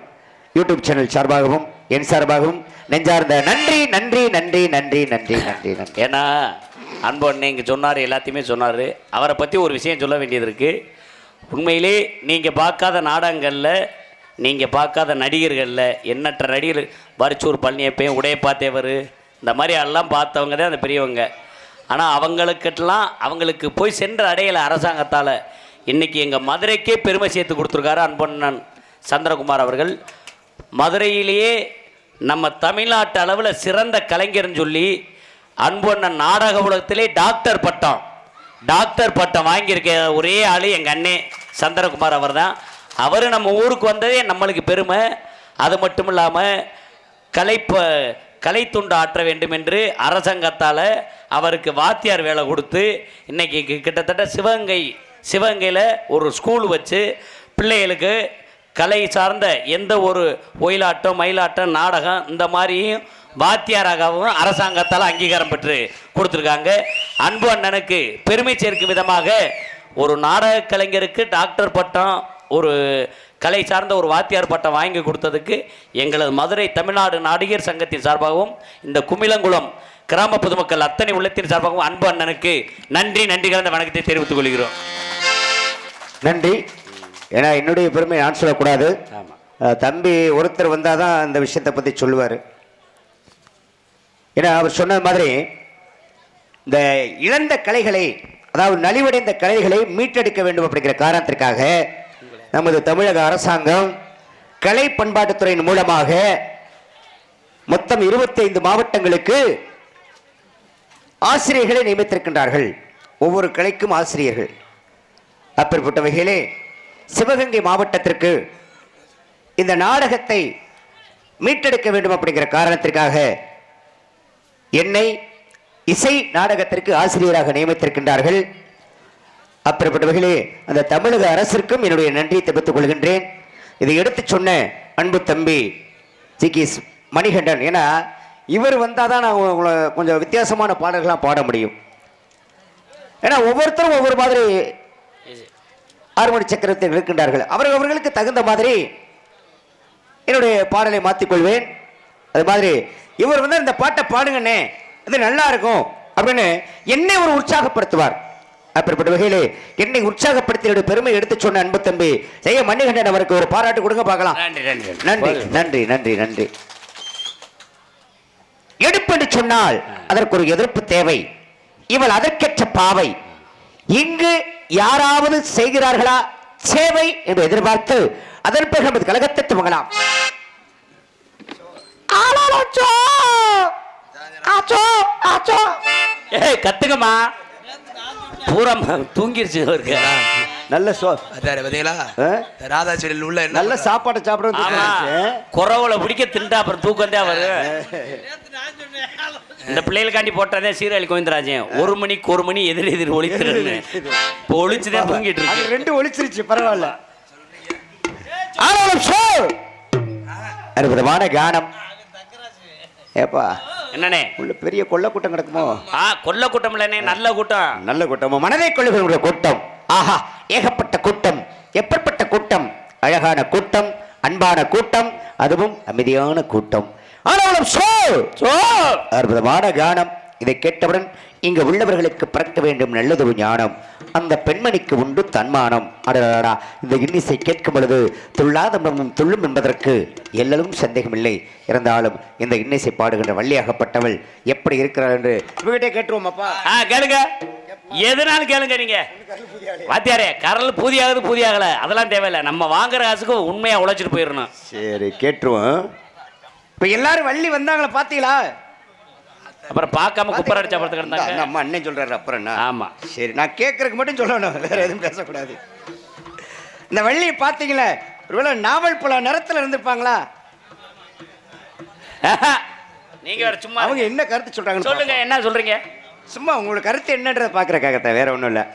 யூடியூப் சேனல் சார்பாகவும் என் சார்பாகவும் நெஞ்சார்ந்த நன்றி நன்றி நன்றி நன்றி நன்றி நன்றி நன்றி. ஏன்னா அன்பண்ணே இங்கே சொன்னார், எல்லாத்தையுமே சொன்னார். அவரை பற்றி ஒரு விஷயம் சொல்ல வேண்டியது இருக்குது. உண்மையிலே நீங்கள் பார்க்காத நாடகங்களில், நீங்கள் பார்க்காத நடிகர்களில் எண்ணற்ற நடிகர் வரிச்சூர் பழனியப்பையும் உடையப்பாத்தேவர் இந்த மாதிரி எல்லாம் பார்த்தவங்க தான் அந்த பெரியவங்க. ஆனால் அவங்களுக்கு போய் சென்ற அடையலை அரசாங்கத்தால். இன்றைக்கி எங்கள் மதுரைக்கே பெருமை சேர்த்து கொடுத்துருக்காரு அன்பண்ணன் சந்திரகுமார் அவர்கள். மதுரையிலேயே நம்ம தமிழ்நாட்டு அளவில் சிறந்த கலைஞர்னு சொல்லி அன்பண்ணன் நாடக உலகத்திலே டாக்டர் பட்டம் வாங்கியிருக்க ஒரே ஆள் எங்கள் அண்ணே சந்திரகுமார் அவர் தான். அவர் நம்ம ஊருக்கு வந்ததே நம்மளுக்கு பெருமை. அது மட்டும் இல்லாமல் கலைத்துண்டு ஆற்ற வேண்டும் என்று அரசாங்கத்தால் அவருக்கு வாத்தியார் வேலை கொடுத்து இன்றைக்கி கிட்டத்தட்ட சிவகங்கையில் ஒரு ஸ்கூல் வச்சு பிள்ளைகளுக்கு கலை சார்ந்த எந்த ஒரு ஒயிலாட்டம் மயிலாட்டம் நாடகம் இந்த மாதிரியும் வாத்தியாராகவும் அரசாங்கத்தால் அங்கீகாரம் பெற்று கொடுத்துருக்காங்க. அன்பு அண்ணனுக்கு பெருமை சேர்க்கும் விதமாக ஒரு நாடக கலைஞருக்கு டாக்டர் பட்டம், ஒரு கலை சார்ந்த ஒரு வாத்தியார் பட்டம் வாங்கி கொடுத்ததுக்கு எங்களது மதுரை தமிழ்நாடு நடிகர் சங்கத்தின் சார்பாகவும் இந்த குமிழங்குளம் கிராம பொதுமக்கள் அத்தனை உள்ளத்தின் சார்பாகவும் அன்பு அண்ணனுக்கு நன்றி கலந்த வணக்கத்தை தெரிவித்துக் கொள்கிறோம். நன்றி. ஏன்னா என்னுடைய பெருமை நான் சொல்லக்கூடாது. தம்பி ஒருத்தர் வந்தாதான் அந்த விஷயத்தை பற்றி சொல்லுவார். ஏன்னா அவர் சொன்ன மாதிரி இந்த இழந்த கலைகளை, அதாவது நலிவடைந்த கலைகளை மீட்டெடுக்க வேண்டும் அப்படிங்கிற காரணத்திற்காக நமது தமிழக அரசாங்கம் கலை பண்பாட்டுத்துறையின் மூலமாக மொத்தம் 25 மாவட்டங்களுக்கு ஆசிரியர்களை நியமித்திருக்கின்றார்கள். ஒவ்வொரு கலைக்கும் ஆசிரியர்கள். அப்பேற்பட்ட வகையிலே சிவகங்கை மாவட்டத்திற்கு இந்த நாடகத்தை மீட்டெடுக்க வேண்டும் அப்படிங்கிற காரணத்திற்காக என்னை இசை நாடகத்திற்கு ஆசிரியராக நியமித்திருக்கின்றார்கள். அப்பேற்பட்ட வகையிலே அந்த தமிழக அரசிற்கும் என்னுடைய நன்றியை தெரிவித்துக் கொள்கின்றேன். இதை எடுத்து சொன்ன அன்பு தம்பி ஜி.கே. மணிகண்டன். ஏன்னா இவர் வந்தாதான் நான் கொஞ்சம் வித்தியாசமான பாடல்கள்லாம் பாட முடியும். ஏன்னா ஒவ்வொருத்தரும் ஒவ்வொரு மாதிரி ஆறுமணி சக்கரத்தில் இருக்கின்றார்கள். அவர்களுக்கு தகுந்த மாதிரி என்னுடைய பாடலை மாற்றிக்கொள்வேன். அது மாதிரி இவர் வந்து இந்த பாட்டை பாடுங்கண்ணே, இது நல்லா இருக்கும் அப்படின்னு என்னை ஒரு உற்சாகப்படுத்துவார். அப்படிப்பட்ட வகையிலே என்னை உற்சாகப்படுத்திய பெருமை எடுத்து சொன்ன அன்பு தம்பி ஜெய மணிகண்டன் அவருக்கு ஒரு பாராட்டு கொடுங்க பார்க்கலாம். நன்றி நன்றி நன்றி நன்றி. எடுப்பு என்று சொன்னால் அதற்கு ஒரு எதிர்ப்பு தேவை. இவள் அதற்கேற்ற பாவை. இங்கு யாராவது செய்கிறார்களா சேவை என்று எதிர்பார்த்து அதன் பிறகு நமது கழகத்தை துவங்கலாம். கத்துக்கமா பூரா தூங்கிருச்சு. நல்ல ராதா செடியில் உள்ள நல்ல சாப்பாடு சாப்பிட குறவுல பிடிக்க திண்டா அப்புறம் தூக்கம் தான் அவரு. இந்த பிள்ளைகளுக்காண்டி போட்டதே சீரழி கோவிந்தராஜன் 1 மணிக்கு 1 மணி எதிர் ஒழித்துருன்னு இப்போ ஒழிச்சுதான் தூங்கிட்டு இருக்கு. 2 ஒழிச்சிருச்சு, பரவாயில்ல. அற்புதமான கானம். ஏப்பா என்னண்ணே உள்ள பெரிய கொள்ள கூட்டம் கிடக்குமோ? கொள்ள கூட்டம் இல்லண்ணே, நல்ல கூட்டம். நல்ல கூட்டமோ? மனதை கொள்ளுகிற கூட்டம். ஆஹா, ஏகப்பட்ட கூட்டம். எப்படிப்பட்ட கூட்டம்? அழகான கூட்டம், அன்பான கூட்டம், அதுவும் அமைதியான கூட்டம். அற்புதமான கானம். இதை கேட்டவுடன் இங்கு உள்ளவர்களுக்கு பிறக்க வேண்டும் நல்லதொரு ஞானம். அந்த பெண்மணிக்கு உண்டு தன்மானம். அடடா, இந்த இன்னிசை கேட்கும் பொழுது துள்ளாத துள்ளும் என்பதற்கு எல்லலும் சந்தேகமில்லை. இருந்தாலும் இந்த இன்னிசை பாடுகின்ற வள்ளியாகப்பட்டவள் எப்படி இருக்கிறாள் என்று இவகிட்டே கேட்டுருவோம். அப்பா கேளுங்க, எதுனாலும் கேளுங்க. நீங்க வாத்தியாரே, கரல் பூதியாகல அதெல்லாம் தேவையில்லை. நம்ம வாங்குற காசுக்கு உண்மையா உழைச்சிட்டு போயிடணும். சரி, கேட்டுருவோம். இப்ப எல்லாரும் வள்ளி வந்தாங்களா பாத்தீங்களா? அப்புறம் பார்க்காம குப்பர் அடிச்சா படுத்து கிடந்தாங்க. நம்ம அண்ணன் சொல்றாரு. அப்புறம் என்ன? ஆமா, சரி, நான் கேட்கறதுக்கு மட்டும் சொல்லணும், வேற எதுவும் பேசக்கூடாது. இந்த வள்ளியை பாத்தீங்களா? ஒருவேளை நாவல் பல நிறத்துல இருந்திருப்பாங்களா? நீங்க வேற சும்மா அவங்க என்ன கருத்து சொல்றாங்க சொல்லுங்க. என்ன சொல்றீங்க? சும்மா உங்களோட கருத்து என்னன்றதை பாக்குறக்காகத்தான், வேற ஒன்றும் இல்லை.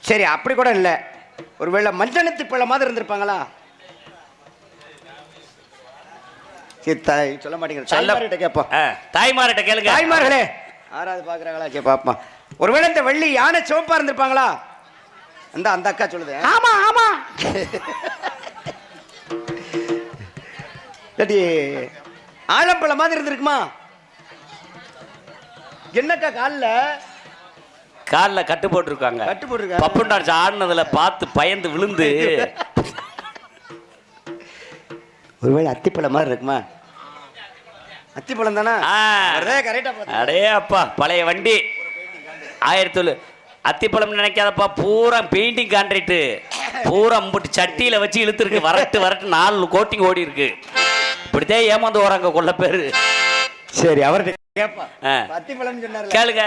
சரி, அப்படி கூட இல்லை. ஒருவேளை மஞ்சனத்து பிள்ளை மாதிரி இருந்திருப்பாங்களா? தாய் சொல்ல மாட்டேங்கிற தாய்மார்கிட்ட கேட்போம். தாய்மார்கிட்ட கேளுங்க. தாய்மார்களே யாராவது பாக்குறாங்களா கே பாப்பா. ஒருவேளை இந்த வெள்ளி யானை சிவப்பா இருந்திருப்பாங்களா? அந்த அக்கா சொல்லுது. ஆமா ஆமா. ஆலம்பழம் மாதிரி இருந்திருக்குமா? என்னக்கா கால்ல கட்டு போட்டிருக்காங்க. பப்புண்டாச்சு ஆடுனதுல பார்த்து பயந்து விழுந்து. ஒருவேளை அத்திப்பழம் மாதிரி இருக்குமா? அத்திப்பழம் தானே? அடே அப்பா பழைய வண்டி 1000 அத்திப்பழம் நினைக்காதப்பா, பூரா பெயிண்டிங் கான்ட்ராக்ட் பூரா முட்டு சட்டியில வச்சு இழுத்துருக்கு. வரட்டு 4 கோட்டிங் ஓடி இருக்கு. இப்படித்தான் ஏமாந்து வராங்க கொள்ள பேரு. சரி அவர்கிட்ட அத்திப்பழம் சொன்னாரு கேளுங்க.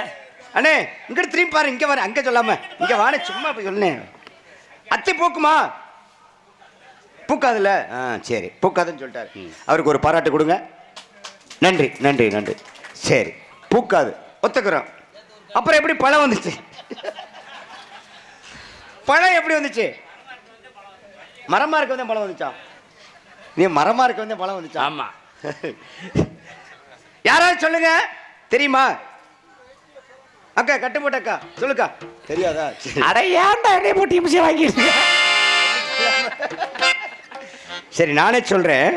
அண்ணே இங்க திரும்பி பாரு, இங்க வர அங்க சொல்லாம இங்க வானே சும்மா போய் சொன்னேன். அத்தி பூக்குமா? பூக்காதுல்ல? சரி பூக்காதுன்னு சொல்லிட்டாரு. அவருக்கு ஒரு பாராட்டு கொடுங்க. நன்றி நன்றி நன்றி. சரி பூக்காது ஒத்துக்கிறோம். அப்புறம் எப்படி பழம் வந்துச்சு? பழம் எப்படி வந்துச்சு? மரமா இருக்க வந்து பழம் வந்துச்சா? நீ மரமா இருக்க வந்து பழம் வந்துச்சா? ஆமா. யாராவது சொல்லுங்க தெரியுமா? அக்கா கட்டு போட்ட அக்கா சொல்லுக்கா. தெரியாதா? சரி நானே சொல்றேன்.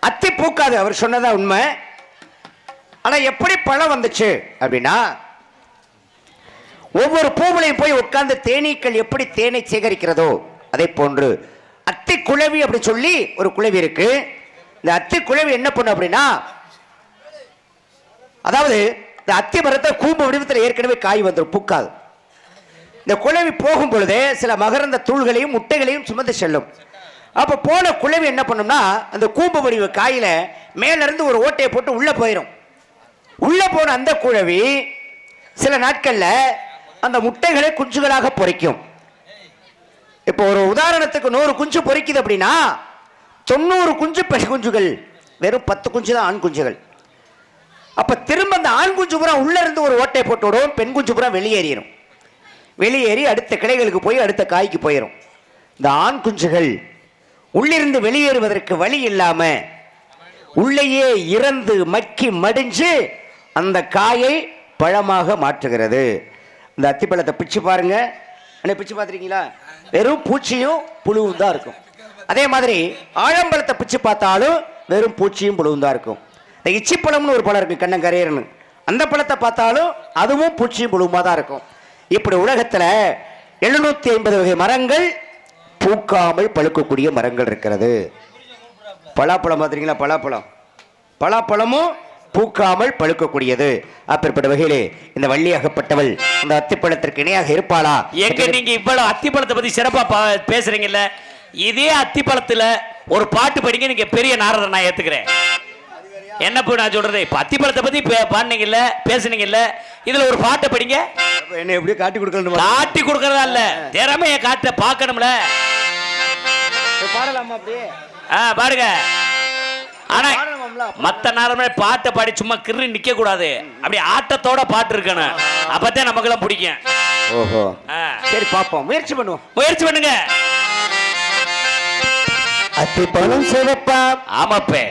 அத்தி பூக்காது அவர் சொன்னதா உண்மை. ஆனா எப்படி பழம் வந்துச்சு அப்படின்னா, ஒவ்வொரு பூவிலையும் போய் உட்கார்ந்து தேனீக்கள் எப்படி தேனை சேகரிக்கிறதோ அதே போன்று அத்தி குளவி அப்படி சொல்லி ஒரு குளவி இருக்கு. இந்த அத்தி குளவி என்ன பண்ணும் அப்படின்னா, அதாவது இந்த அத்தி மரத்தை கூம்பு வடிவத்தில் ஏற்கனவே காய் வந்துடும், பூக்காது. இந்த குளவி போகும் பொழுதே சில மகரந்த தூள்களையும் முட்டைகளையும் சுமந்து செல்லும். அப்ப போன குளவி என்ன பண்ணும்னா, அந்த கூம்பு வடிவ காயில மேல இருந்து ஒரு ஓட்டையை போட்டு உள்ள போயிடும். உள்ள போன அந்த குளவி சில நாட்கள்ல அந்த முட்டைகளை குஞ்சுகளாக பொரிக்கும். இப்போ ஒரு உதாரணத்துக்கு 100 குஞ்சு பொரிக்குது அப்படின்னா 90 குஞ்சு பெண் குஞ்சுகள், வெறும் 10 குஞ்சு தான் ஆண் குஞ்சுகள். அப்ப திரும்ப அந்த ஆண் குஞ்சு பூரா உள்ள இருந்து ஒரு ஓட்டை போட்டு விடும், பெண் குஞ்சு பூரா வெளியேறிடும். வெளியேறி அடுத்த கிளைகளுக்கு போய் அடுத்த காய்க்கு போயிடும். இந்த ஆண் குஞ்சுகள் உள்ளிருந்து வெளியேறுவதற்கு வழி இல்லாம உள்ளேயே இறந்து மக்கி மடிஞ்சு அந்த காயை பழமாக மாற்றுகிறது. இந்த அத்திப்பழத்தை பிச்சு பாருங்க. பிச்சு பார்த்துருக்கீங்களா? வெறும் பூச்சியும் புழுவும் தான் இருக்கும். அதே மாதிரி ஆழம்பழத்தை பிச்சு பார்த்தாலும் வெறும் பூச்சியும் புழுவும் தான் இருக்கும். இந்த இச்சிப்பழம்னு ஒரு பழம் இருக்கு, கண்ணங்கரையர்னு, அந்த பழத்தை பார்த்தாலும் அதுவும் பூச்சியும் புழுவுமா தான் இருக்கும். இப்படி உலகத்துல 750 வகை மரங்கள் பூக்காமல் பழுக்கக்கூடிய மரங்கள் இருக்கிறது. பலாப்பழம் பார்த்துருக்கீங்களா? பலாப்பழமும் பூக்காமல் பழுக்கக்கூடியது. அப்பேற்பட்ட வகையிலே இந்த வள்ளியாகப்பட்டவள் இந்த அத்திப்பழத்திற்கு இணையாக இருப்பாளா? எங்க நீங்க இவ்வளவு அத்திப்பழத்தை பத்தி சிறப்பா பேசுறீங்கல்ல, இதே அத்திப்பழத்துல ஒரு பாட்டு படிங்க, நீங்க பெரிய நாரதர் நான் ஏத்துக்கிறேன். என்ன போய் நான் சொல்றது, இப்ப அத்திப்பழத்தை பத்தி பாடுனீங்கல்ல, பேசுனீங்கல்ல, இதுல ஒரு பாட்டை படிங்க. என்ன எப்படி காட்டி கொடுக்கணும்? காட்டி கொடுக்கறதா இல்ல, திறமைய காட்ட பாக்கணும்ல. பாடலாமா? அப்படியே பாருங்க. ஆனா மத்த நேரமே பாட்டை பாடி சும்மா கிரு நிக்க கூடாது, அப்படி ஆட்டத்தோட பாட்டு இருக்கணும், அப்பதான் நமக்கெல்லாம் பிடிக்கும். ஓஹோ சரி பாப்போம், முயற்சி பண்ணுங்க. அத்திப்பழம் சிவப்பா? ஆமாப்பே,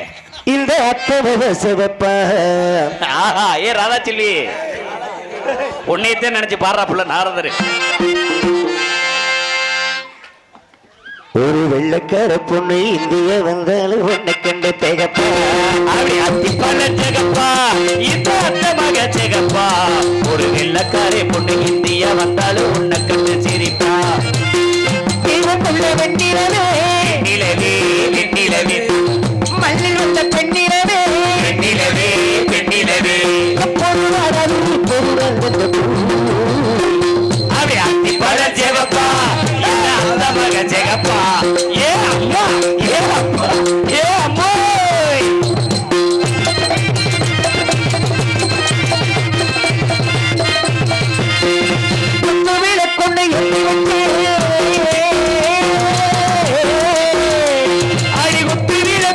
இந்த அத்திப்பழம் சிவப்பா. ஏ ராதா சொல்லி உன்னையத்தான் நினைச்சு பாடுறா புள்ள நாரதரு. ஒரு வெள்ளக்கார பொண்ணு இந்திய வந்தாலும் உன்னை கண்டு திகப்பா. அப்படி அத்திப்பழ திகப்பா, இந்த அந்த மக திகப்பா. ஒரு வெள்ளக்கார பொண்ணு இந்தியா வந்தாலும் உன்னை கண்டு சிரிப்பா. வெண்ணிலவே நிலவே வெண்ணிலவே, மண்ணில் வந்த பெண்ணிலவே வெண்ணிலவே வெண்ணிலவே, அப்படி அத்திப்பழ சிவப்பா, இந்த அந்த மக சிகப்பா. ஏ அம்மா, ஏ அப்பா, ஏ அம்மா. கொண்டு அடி குத்து விட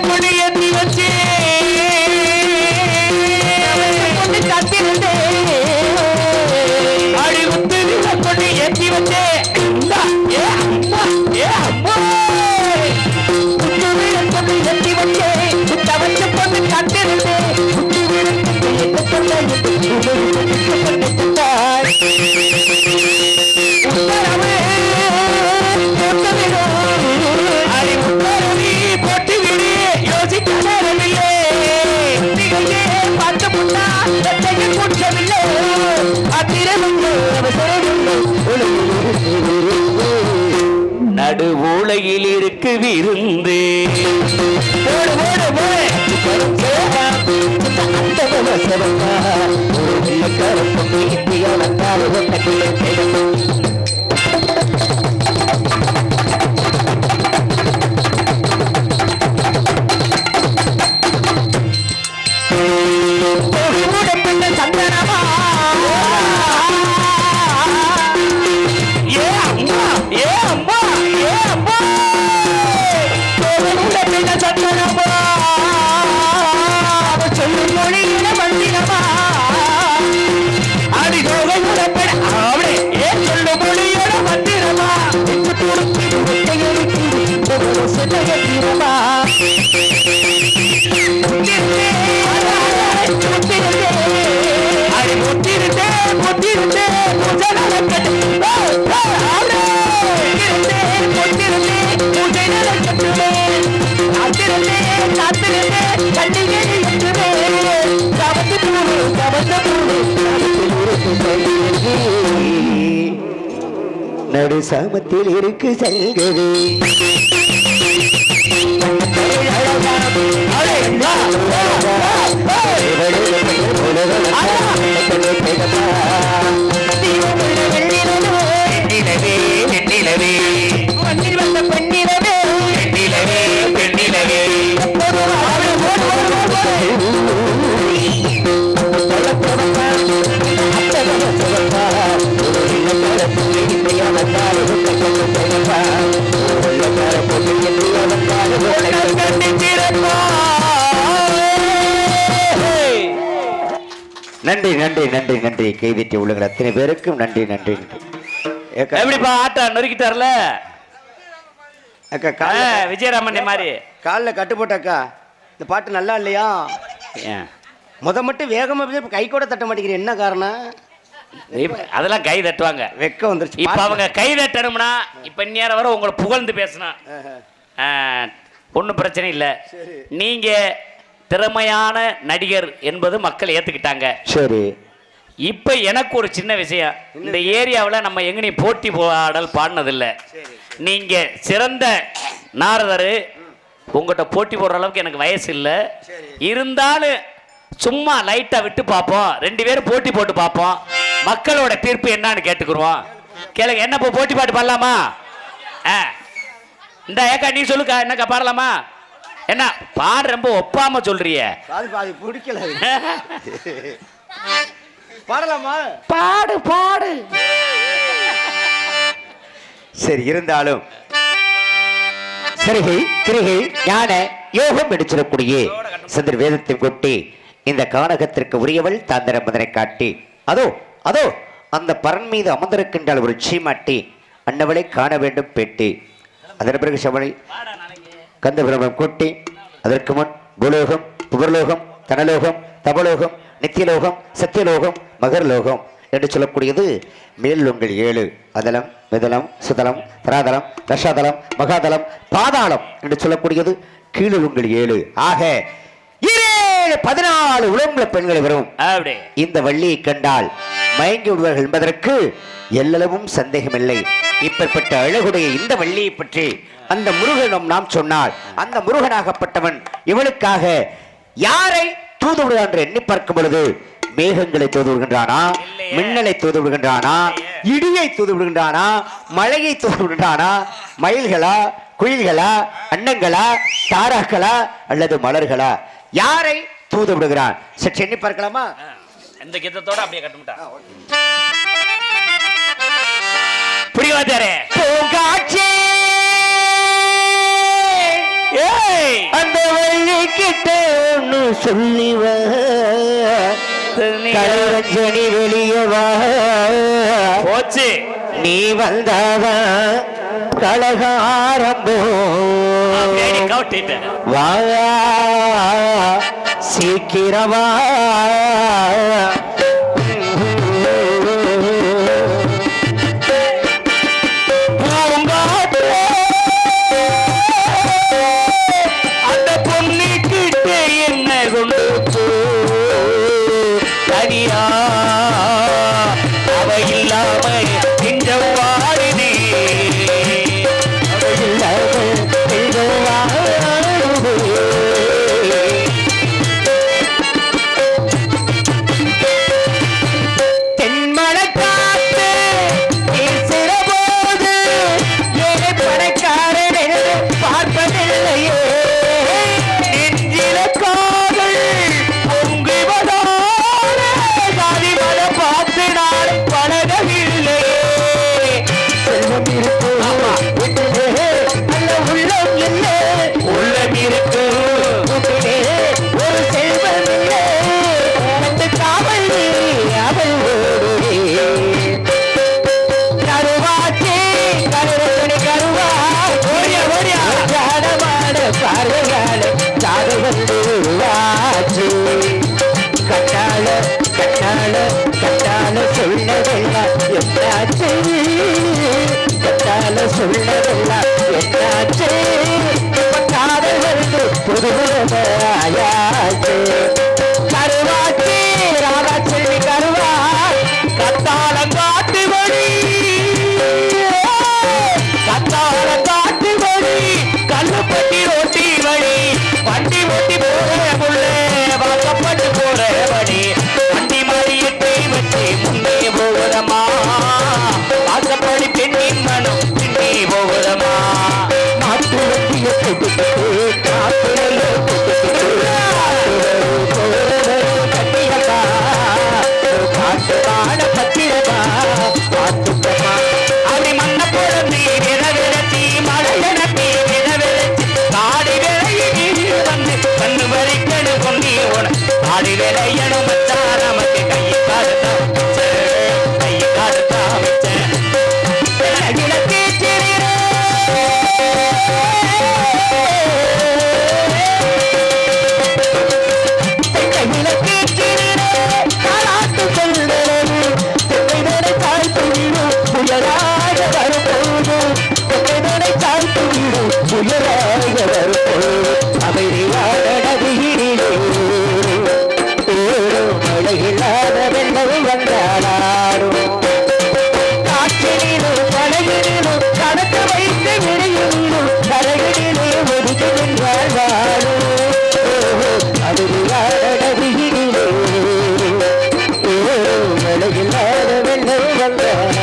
காத்திருந்தேன் முட்டி விழுந்து என்ன சொல்ல உத்தரவு அடி உத்தரவி போட்டு விடு யோசிக்க நேரமில்லை பார்த்து முன்னா சட்டையில் குற்றமில்லை அத்திரமில்லை அவசரமில்லை நடு ஊழையில் இருக்கு விருந்து ஓடு ஓடு ஓடு சந்தனமா ஏ அம்மா ஏ அம்மா ஏ அம்மா சந்தனமா சொல்லும் மொழியில மந்திரமா அடிதோகை உடப்பட அவளே ஏ சொல்லும் மொழியோட மந்திரமா சிதகீரமா அடி முத்திருந்தே முத்திருந்தே பூஜை நடக்கட்டு பூஜை நடக்கட்டுமே காத்திருந்தே காத்திருந்தே கண்டிகை எட்டுமே கவந்து பூரு கவந்த பூரு நடு சாமத்தில் இருக்கு சங்கவே நன்றி நன்றி நன்றி நன்றி கைதிட்டி உள்ளங்கள் அத்தனை பேருக்கும் நன்றி நன்றி நன்றி எப்படிப்பா ஆட்டா நொறுக்கிட்டார்ல அக்கா விஜயராமன் மாதிரி காலில் கட்டுப்போட்டக்கா இந்த பாட்டு நல்லா இல்லையா மட்டும் வேகமா கை கூட தட்ட மாட்டேங்கிறேன் என்ன காரணம் அதெல்லாம் கை தட்டுவாங்க வெக்க வந்துருச்சு இப்ப அவங்க கை தட்டணும்னா இப்ப நேரம் வர உங்களை புகழ்ந்து பேசினா ஒன்றும் பிரச்சனை இல்லை நீங்க திறமையான நடிகர் என்பது மக்கள் ஏத்துக்கிட்டாங்க. சரி, இப்ப எனக்கு ஒரு சின்ன விஷயம், இந்த ஏரியாவில் நம்ம எங்கனையும் போட்டி பாடல் பாடினதில்லை. நீங்க சிறந்த நாரதரு, உங்கள்கிட்ட போட்டி போடுற அளவுக்கு எனக்கு வயசு இல்லை. இருந்தாலும் சும்மா லைட்டா விட்டு பார்ப்போம், 2 பேரும் போட்டி போட்டு பார்ப்போம், மக்களோட தீர்ப்பு என்னன்னு கேட்டுக்குருவோம். கேளுங்க, என்ன போட்டி பாட்டு பாடலாமா? இந்த ஏக்கா நீ சொல்லுக்கா, என்னக்கா பாடலாமா? என்ன பாடு ரொம்ப ஒப்பாம சொல்றிய? பாதி பிடிக்கல. பாடலாமா? பாடு பாடு. சரி, இருந்தாலும் சரிகை கிரிகை ஞான யோகம் எடுச்சிடக்கூடிய சந்திர வேதத்தை கொட்டி இந்த கானகத்திற்கு உரியவள் தாந்திரம் அதனை காட்டி அதோ அதோ அந்த பரன் மீது அமர்ந்திருக்கின்றால் ஒரு சீமாட்டி அன்னவளை காண வேண்டும் பெட்டி. அதன் பிறகு சவளை கந்தபிரமம் கொட்டி அதற்கு முன் பூலோகம் புகர்லோகம் தனலோகம் தபலோகம் நித்தியலோகம் சத்தியலோகம் மகர்லோகம் என்று சொல்லக்கூடியது மேலுங்கள் 7 அதலம் மிதலம் சுதலம் தராதலம் ரஷாதலம் மகாதலம் பாதாளம் என்று சொல்லக்கூடியது கீழுங்கள் 7. ஆக 14 உலகங்கள பெண்களை வரும். இந்த வள்ளியை கண்டால் மயங்கி விடுவார்கள் என்பதற்கு எல்லளவும் சந்தேகமில்லை. இப்படிப்பட்ட அழகுடைய இந்த வள்ளியை பற்றி அந்த முருகனும் நாம் சொன்னால், அந்த முருகனாகப்பட்டவன் இவளுக்காக யாரை தூது விடுவான் என்று எண்ணி பார்க்கும் பொழுது மேகங்களை தூது விடுகின்றானா, மின்னலை தூது விடுகின்றானா, இடியை தூது விடுகின்றானா, மழையை தூது விடுகின்றானா, மயில்களா குயில்களா அன்னங்களா தாராக்களா அல்லது மலர்களா, யாரை தூது விடுகிறான் சற்று எண்ணி பார்க்கலாமா? இந்த கீதத்தோட அப்படியே கட்டுமுட்டா புரியாதாரே பூங்காட்சி அந்த வள்ளி கிட்ட ஒன்று சொல்லிவ கலவஞ்சனி வெளியவா போச்சு, நீ வந்தாதான் கலகாரம்போ வா சீக்கிரமா அந்த பொண்ணு கிட்ட என்ன கொண்டு போ தனியா அவ இல்லாம நெஞ்சம் வாடுதே அவ இல்லாம நெஞ்சம் வாடுதே. தென்மலைக்காத்து வீசுற போது ஏழை பணக்காரன் என்று பார்ப்பதில்லையே. நெஞ்சில காதல் பொங்குவதால சாதி மதம் பார்த்து நான் பழகவில்லையே. செல்வம் இருக்கு வீட்டிலே, நல்ல உள்ளம் இல்லை. உள்ளம் இருக்கு வீட்டிலே ஒரு செல்வம் இல்லை. வந்து காவல் நீ அவள் ஓடுவே. கருவாச்சி கருவணி கருவா ஓடியா ஓடியா ஜாடமான பார்வையால ஜாடு வந்து வாச்சு. கட்டாள கட்டாள கட்டாள சொன்னதெல்லாம் என்னாச்சு. கட்டாள சொன்னதெல்லாம் என்னாச்சு. இப்ப காதல் வந்து புதுமுகமாயாச்சு. கருவாச்சி ராதாச்செல்வி கருவா கத்தாளம் காட்டு வழி கத்தாளம் காட்டு வழி கல்லுப்பட்டி ரோட்டி வழி வண்டி ஓட்டி போற புள்ள வாக்கப்பட்டு போற வழி வண்டி மாறியத்தை வச்சு முன்னே போகுதம்மா வாக்கப்படி பெண்ணின் மனம் பின்னே போகுதம்மா மாட்டு வண்டிய கொடுத்து காப்பிலையோ காட்டு பாட பத்திரமா பார்த்துக்கமா. அப்படி மண்ண பொழுந்தி விரவிரச்சி மழையனத்தி விரவிரச்சி காடி விளைய வந்து கண்ணு வரைக்கணு கொண்டி ஓட காடி விளையணும் மச்சா நமக்கு கையை காடுத்தா கையை காடுத்தா வச்ச மழையில்லாத வெள்ளம் வந்தாடும் காற்றினிலும் கலையினிலும் கடக்க வைத்து விடையினிலும் கரையினிலே ஒதுக்கி நின்றால் வாழும் அதிரியாடவியினிலே மழையில்லாத வெள்ளம் வந்தாடும்.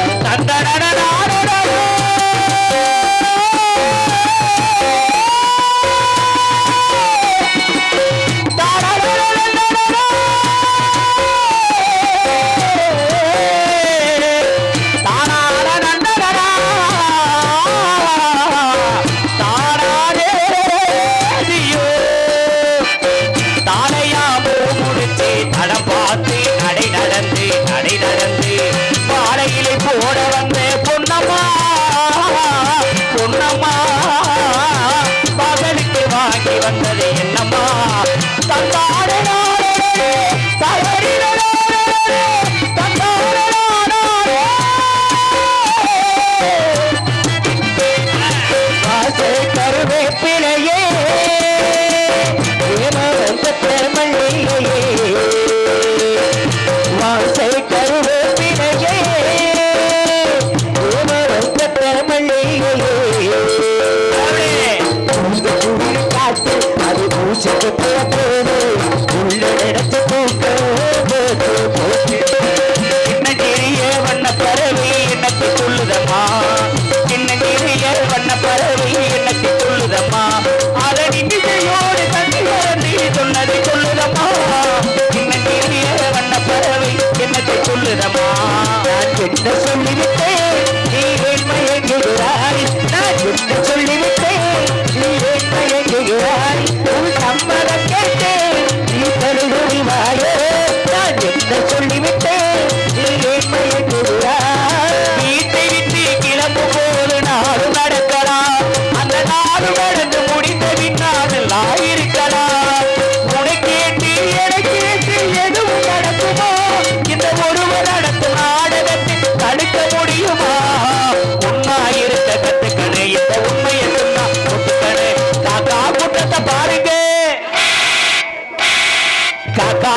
தடம் பார்த்து நடை நடந்து மாலையிலே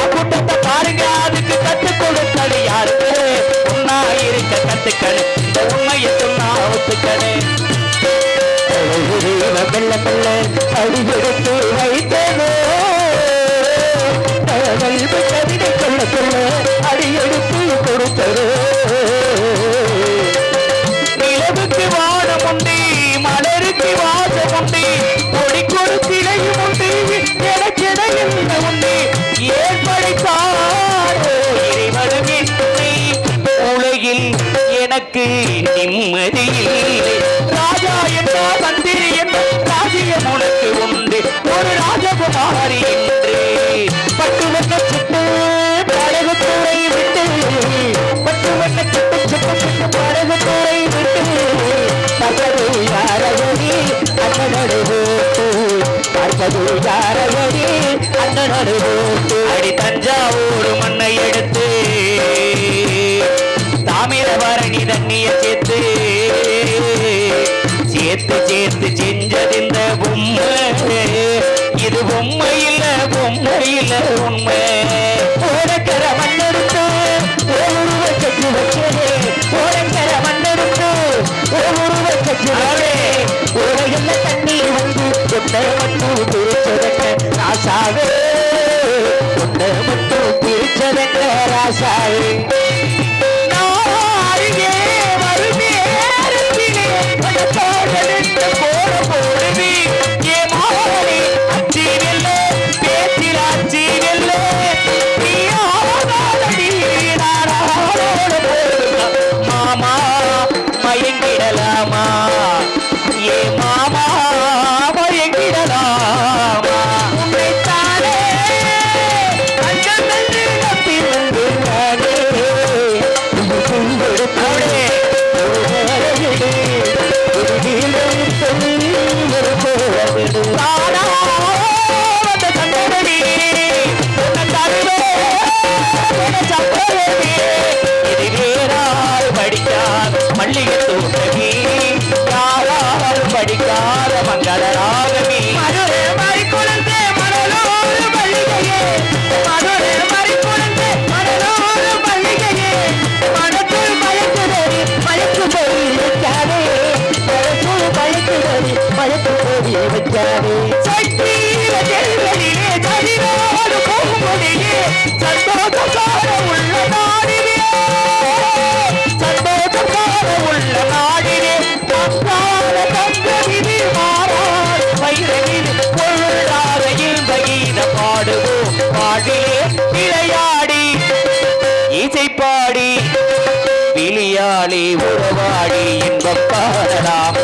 கூட்டத்தை பாருங்க அதுக்கு கத்து கொடுத்தது யாருக்கு உண்ணா இருக்க கத்துக்கணு இந்த உண்மையை சொன்னா ஒத்துக்கணு மெல்ல மெல்ல அடியெடுத்து வைத்ததோ கவிதை சொல்ல சொல்ல அடியெடுத்து கொடுத்ததோ நிலவுக்கு வானம் உண்டு மலருக்கு வாசம் உண்டு கொடிக்கொரு சிலையும் உண்டு எனக்கென என்ன உண்டு ஏற்படைத்தாரோ இறைவனும் என்னை உலகில் எனக்கு நிம்மதி இல்லை ராஜா என்ன மந்திரி என்ன ராஜ்யம் உனக்கு உண்டு ஒரு ராஜகுமாரி என்று பட்டுவண்ண சுட்டு படகுத்துறை விட்டு பட்டுவண்ண சுட்டு சுட்டு சுட்டு படகுத்துறை விட்டு பகரு யாரவடி அண்ணனடு போட்டு பார்ப்பது யாரவடி அண்ணனடு போட்டு அடி தஞ்சாவூர் மண்ணை எடுத்து தாமிரபரணி தண்ணிய சேர்த்து சேர்த்து சேர்த்து செஞ்சது இந்த பொம்மை இது பொம்மை இல்ல உண்மை ஓடக்கர மண்ணெடுத்து ஓருருவ கட்டி வச்சதே ஓடக்கர மண்ணெடுத்து ஓருருவ கட்டி வச்சதே ஓடையில தண்ணீர் வந்து கொண்டை மட்டும் பிரிச்சதென்ன ராசாவே கொண்டை மட்டும் பிரிச்சதென்ன ராசாவே மயங்கிடலாமா ஏ மாமா மயங்கிடலாமா உன்னைத்தானே அஞ்சல் நன்றி நம்பி வந்து நானே அவளே தானா வந்த சந்தனடி உன்னை தருவே சப்பரவே இது வேறால் படிக்காத மல்லிகை தோட்டமே யாரால் படிக்காத மங்கள ராகமே மதுரை மாறி குழந்தை மணலோடு மல்லிகையே மதுரை மாறி குழந்தை மணலோடு மல்லிகையே மனத்துள் மயக்குதறி மயக்கு போய் வைக்காதே மனத்துள் மயக்குதறி மயக்கு போய் வைக்காதே சக்தியில செல்வதிலே சதிரோடு போகும்படியே சந்தோஷக்கார உள்ள நாடிலே சந்தோஷக்கார உள்ள நாடிலே அக்கால தங்கவிதி மாறார் வைரவில் பொருளாக இன்ப கீத பாடுவோம் பாடிலே விளையாடி இசை பாடி விளையாடி உறவாடி இன்பம் பாடலாம்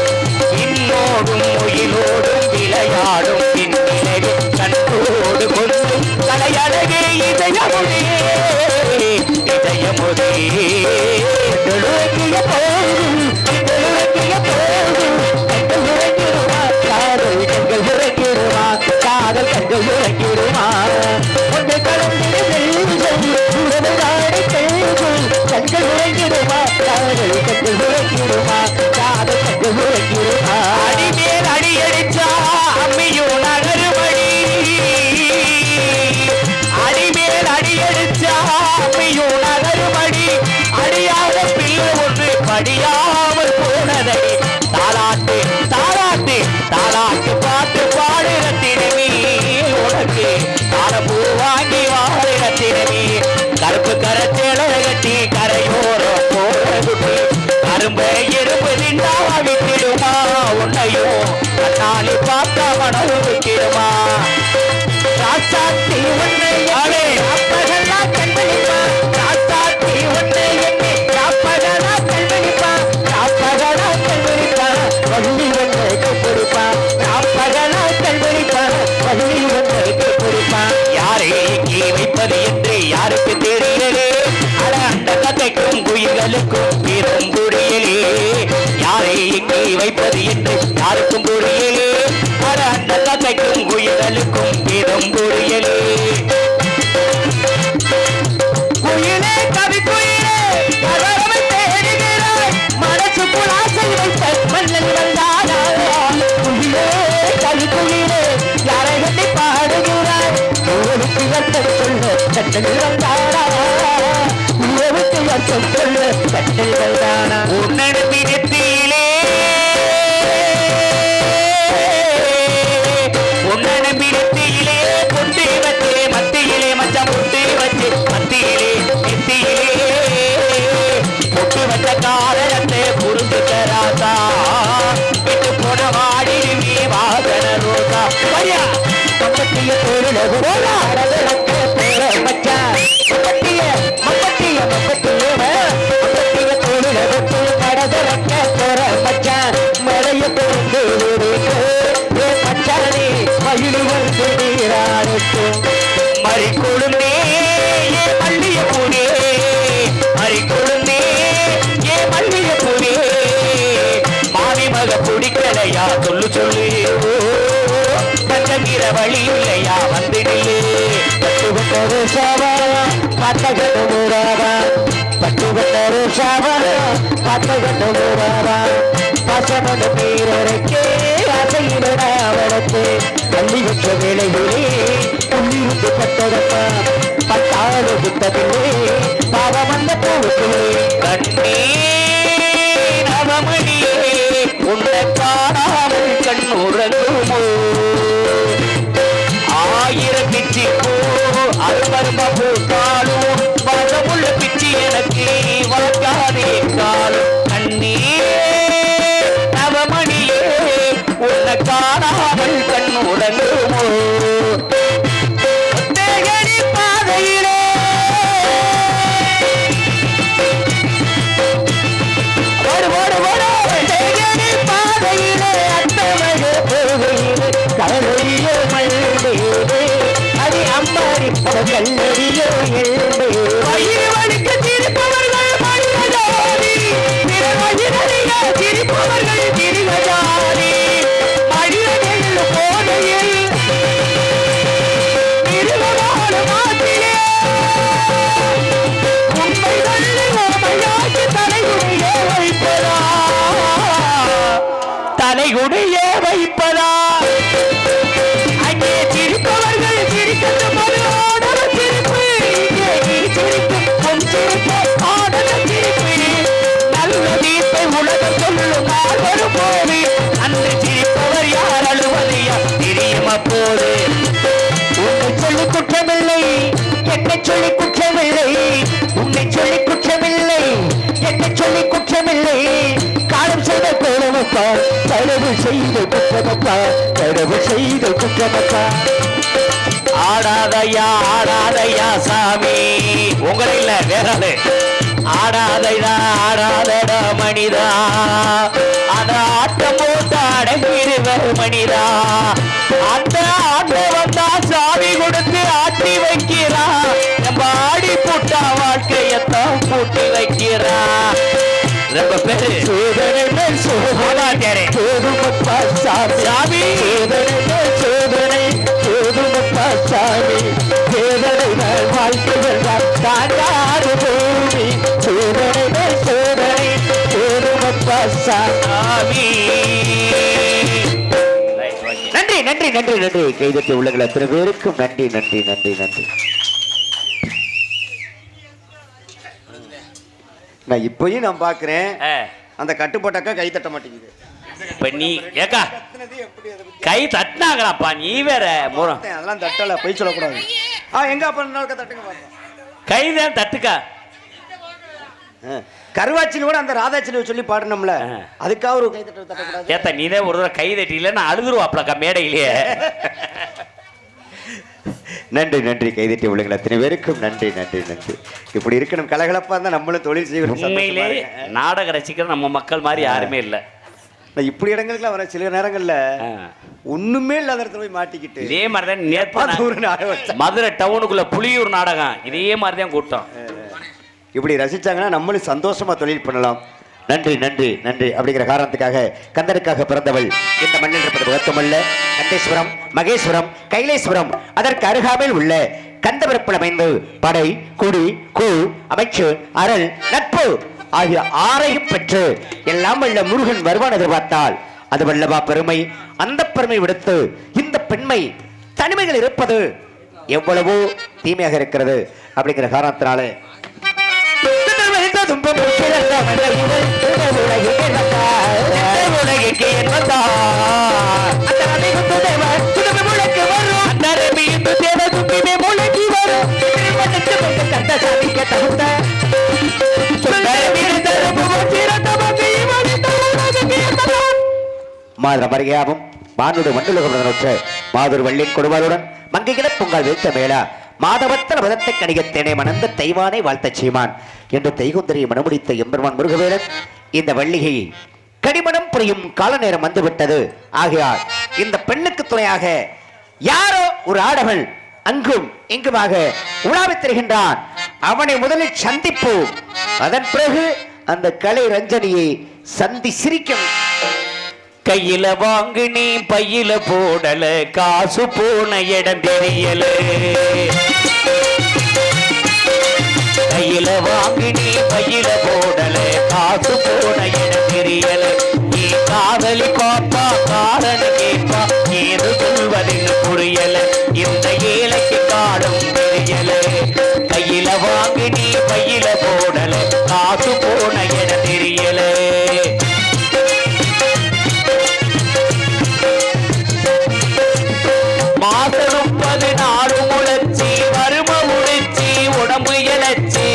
இன்னோடும் உயிரோடும் விளையாடும் பின்னிலவே கண்ணோடு கொண்டு கலையழகே இதயமுதே இதயமுதே எழுக்கிய போதும் எழுக்கிய போதும் கண்கள் உரைக்கிடுமா காதல் கண்கள் உரைக்கிடுமா காதல் கண்கள் உரைக்கிடுமா ஒன்று கலந்து நெஞ்சம் உறவு நாடு கேள்வி கண்கள் உரைக்கிடுமா காதல் கண்கள் உரைக்கிடுமா காதல் கண்கள் உரைக்கிடுமா அடிமேல் அடியடிச்சா அம்மியும் நகருமடி அடிமேல் அடியடிச்சா அம்மியும் நகருமடி அடியாத பிள்ளை ஒன்று படியாமல் போனதடி தாலாட்டு தாலாட்டு தாலாட்டு பாட்டு பாடுறத்தினமே உனக்கு தாளம்பூ வாங்கி வாடுறத்தினமே கருப்பு கரச்சேல கட்டி கரையோரம் போற குட்டி கரும்பை எறும்பு நின்றா விட்டிடுமா உன்னையும் கண்ணாலி பார்த்தா மனம் விட்டிடுமா ராசாத்தி உன்னை அடே. அப்பகலா கண்மணிப்பா ராசாத்தி உன்னை எண்ணி அப்பகலா கண்மணிப்பா அப்பகலா கண்மணிப்பா வள்ளி ஒன்றைக்கு கொடுப்பா அப்பகலா கண்மணிப்பா வள்ளி ஒன்றைக்கு கொடுப்பா யாரை இங்கே வைப்பது என்று யாருக்கு தெரியலே அட அந்த கதைக்கும் குயில்களுக்கும் பெரும் புரியலே யாரை இங்கே வைப்பது என்று யாருக்கும் புரியலே அட அந்த கதைக்கும் குயில்களுக்கும் பெரும் புரியலே குயிலே கவி குயிலே கதவை தேடுகிறாய் மனசுக்குள் ஆசை வைத்த மன்னன் வந்தானா குயிலே கவி குயிலே யாரை கட்டி பாடுகிறாய் ஊருக்கு வந்த சொல்ல கட்டல்கள் தானா உறவுக்கு அர்த்தம் சொல்ல கட்டல்கள் தானா உன்னடி நெத்தியிலே உன்னடி நெத்தியிலே பொட்டு வச்சு மத்தியிலே மச்சான் பொட்டு வச்சு மத்தியிலே நெத்தியிலே பொட்டு வச்ச காரணத்தை புரிந்து தராதா விட்டு போன வாடி நீ வாசன ரோசா வரியா மம்பட்டிய தோழில ஆடவிளக்க பேர மச்சான் மம்பட்டிய மம்பட்டிய மம்பட்டிய மம்பட்டிய தோழில விட்டு கடவிளக்க பேர மச்சான் மழைய பொருந்து ஏ மச்சானே மகிழ் வந்து நீராடட்டும் மறி கொழுந்தே ஏ மல்லிய பூனே மறி கொழுந்தே ஏ மல்லிய பூனே மாவி மக பிடிக்கலையா சொல்லு சொல்லு பஞ்சங்கிற வழி இல்லையா வந்து நில்லு பட்டுவட்டரு சாவா பட்டகட்டு ஊராவா பட்டுவட்டரு சாவா பட்டகட்டு ஊராவா பசமன பேரரைக்கே அசையிடாவளத்து பள்ளி வச்ச வேலைகளே உள்ளிருந்து பட்டதப்பா பட்டாளு புத்ததில்லே பாவம் வந்த போவதில்லே கண்ணே நவமணியே உன்னை காணாமல் கண் உறங்குமோ ஆயிரம் பிச்சி பூ அருமரும பூத்தாலும் வளமுள்ள பிச்சி எனக்கு வளர்க்காதே காலும் கண்ணே நவமணியே உன்னை காணாமல் கண் உறங்குமோ தேகடி பாதையிலே ஓடு ஓடு ஓடு தேகடி பாதையிலே அத்தமக போகையிலே கல்லறியோ மல்லேதே அடி அம்மாடி கல்லறியோ எழுந்தே வயிறுவலிக்கு சிரிப்பவர்கள் மனிதஜாதி பிறவயிறறிய சிரிப்பவர்கள் மிருகஜாதி மனிதனில் போதையில் மிருகமான மாட்டிலே உண்மை தள்ளி ஓமையாக்கி தலைகுடியே வைப்பதா தலைகுடியே வைப்பதா அங்கே சிரிப்பவர்கள் சிரிக்கட்டும் அது ஆடல சிரிப்பு இங்கே நீ சிரிக்கும் உன் சிரிப்பு ஆடல சிரிப்பு நல்ல தீர்ப்பை உலகம் சொல்லும் நாள் வரும் போது அன்று சிரிப்பவர் யார் அழுவதையா தெரியும் அப்போது உன்னை சொல்லி குற்றமில்லை என்னை சொல்லி குற்றமில்லை உன்னை சொல்லி குற்றமில்லை என்னை சொல்லி குற்றமில்லை காலம் செய்த கோலமப்பா கடவு செய்த குற்றமப்பா கடவு செய்த குற்றமப்பா ஆடாதையா சாமி உங்களை இல்ல வேறாது ஆடாதடா மனிதா அந்த ஆட்டம் போட்டு அடங்கிடுவர் மனிதா அந்த ஆட்ட வந்தா சாமி கொடுத்து ஆட்டி வைக்கிறா நம்ம ஆடி போட்டா வாழ்க்கையத்தான் பூட்டி வைக்கிறா ரொம்ப பேரு சோதனை மேல் சோதனை சோதுமப்பா சாமி சோதனை மேல் சோதனை சோதுமப்பா சாமி வேதனை மேல் வாழ்க்கைகள் தாங்காது பூமி சோதனை மேல் சோதனை சோதுமப்பா சாமி நன்றி நன்றி நன்றி நன்றி கைதட்டி உள்ளங்கள் அத்தனை பேருக்கும் நன்றி நன்றி நன்றி நன்றி நான் இப்பயும் நான் பாக்குறேன் அந்த கட்டுப்பட்டாக்கா கை தட்ட மாட்டேங்குது இப்ப நீ ஏக்கா கை தட்டினாங்களாப்பா நீ வேற அதெல்லாம் தட்டல போய் சொல்லக்கூடாது எங்க அப்ப தட்டுங்க பாருங்க கைதான் தட்டுக்கா கருவாச்சின்னு கூட அந்த ராதாச்சினை சொல்லி பாடணும்ல அதுக்காக ஒரு கை தட்டக்கூடாது ஏத்த நீதே ஒரு தடவை கை தட்டில நான் அழுதுருவாப்லக்கா மேடையிலேயே நன்றி நன்றி கைதட்டி உள்ளங்கள் அத்தனை பேருக்கும் நன்றி நன்றி நன்றி இப்படி இருக்கணும் கலகலப்பா இருந்தா நம்மளும் தொழில் செய்யணும் உண்மையிலே நாடக ரசிக்கிற நம்ம மக்கள் மாதிரி யாருமே இல்லை இப்படி இடங்களுக்குலாம் வர சில நேரங்கள்ல ஒண்ணுமே இல்லாத இடத்துல போய் மாட்டிக்கிட்டு இதே மாதிரிதான் நேற்று மதுரை டவுனுக்குள்ள புலியூர் நாடகம் இதே மாதிரிதான் கூட்டம் இப்படி ரசிச்சாங்கன்னா நம்மளும் சந்தோஷமா தொழில் பண்ணலாம் நன்றி நன்றி நன்றி அப்படிங்கிற காரணத்துக்காக கந்தனுக்காக பிறந்தவள் இந்த மண்ணில் இருப்பது முகத்தமல்ல கண்டேஸ்வரம் மகேஸ்வரம் கைலேஸ்வரம் அதற்கு அருகாமையில் உள்ள கந்தபுரப்பில் அமைந்து படை குடி கூ அமைச்சு அரண் நட்பு ஆகிய ஆறையும் பெற்று எல்லாம் வல்ல முருகன் வருவான் எதிர்பார்த்தால் அது வல்லவா பெருமை அந்த பெருமை விடுத்து இந்த பெண்மை தனிமைகள் இருப்பது எவ்வளவோ தீமையாக இருக்கிறது அப்படிங்கிற காரணத்தினால மாதம் வருகையாவும் மானுட மண்டுலக மாதூர் வள்ளின் கொடுவாளுடன் மங்கையில பொங்கல் வைத்த மேலா மாதவத்தன மதத்தை கணிகத்தேனே மணந்த தெய்வானை வாழ்த்த சீமான் என்று தெய்குந்தரியை மனமுடித்த எம்பெருமான் முருகவேலன் இந்த வள்ளிகை கடிமணம் புரியும் கால நேரம் வந்துவிட்டது. ஆகையால் இந்த பெண்ணுக்கு துணையாக யாரோ ஒரு ஆடவன் அங்கும் இங்குமாக உலாவித் திரிகின்றான். அவனை முதலில் சந்திப்போம். அதன் பிறகு அந்த கலை ரஞ்சனியை சந்தி சிரிக்கும். கையில வாங்கு நீ பையில போடல காசு போன இடம் தெரியல. கையில வாங்கு நீ பையில போடல காசு போன இடம் தெரியல. நீ காதலி பாப்பா காரண கேப்பா ஏது சொல்வதில் புரியல. இந்த ஏழைக்கு காலம் தெரியல. கையில வாங்கு நீ பையில போடல காசு போன இடம் தெரியல. மாசம் 14 முளைச்சி வரும முடிச்சி உடம்பு இழைச்சி.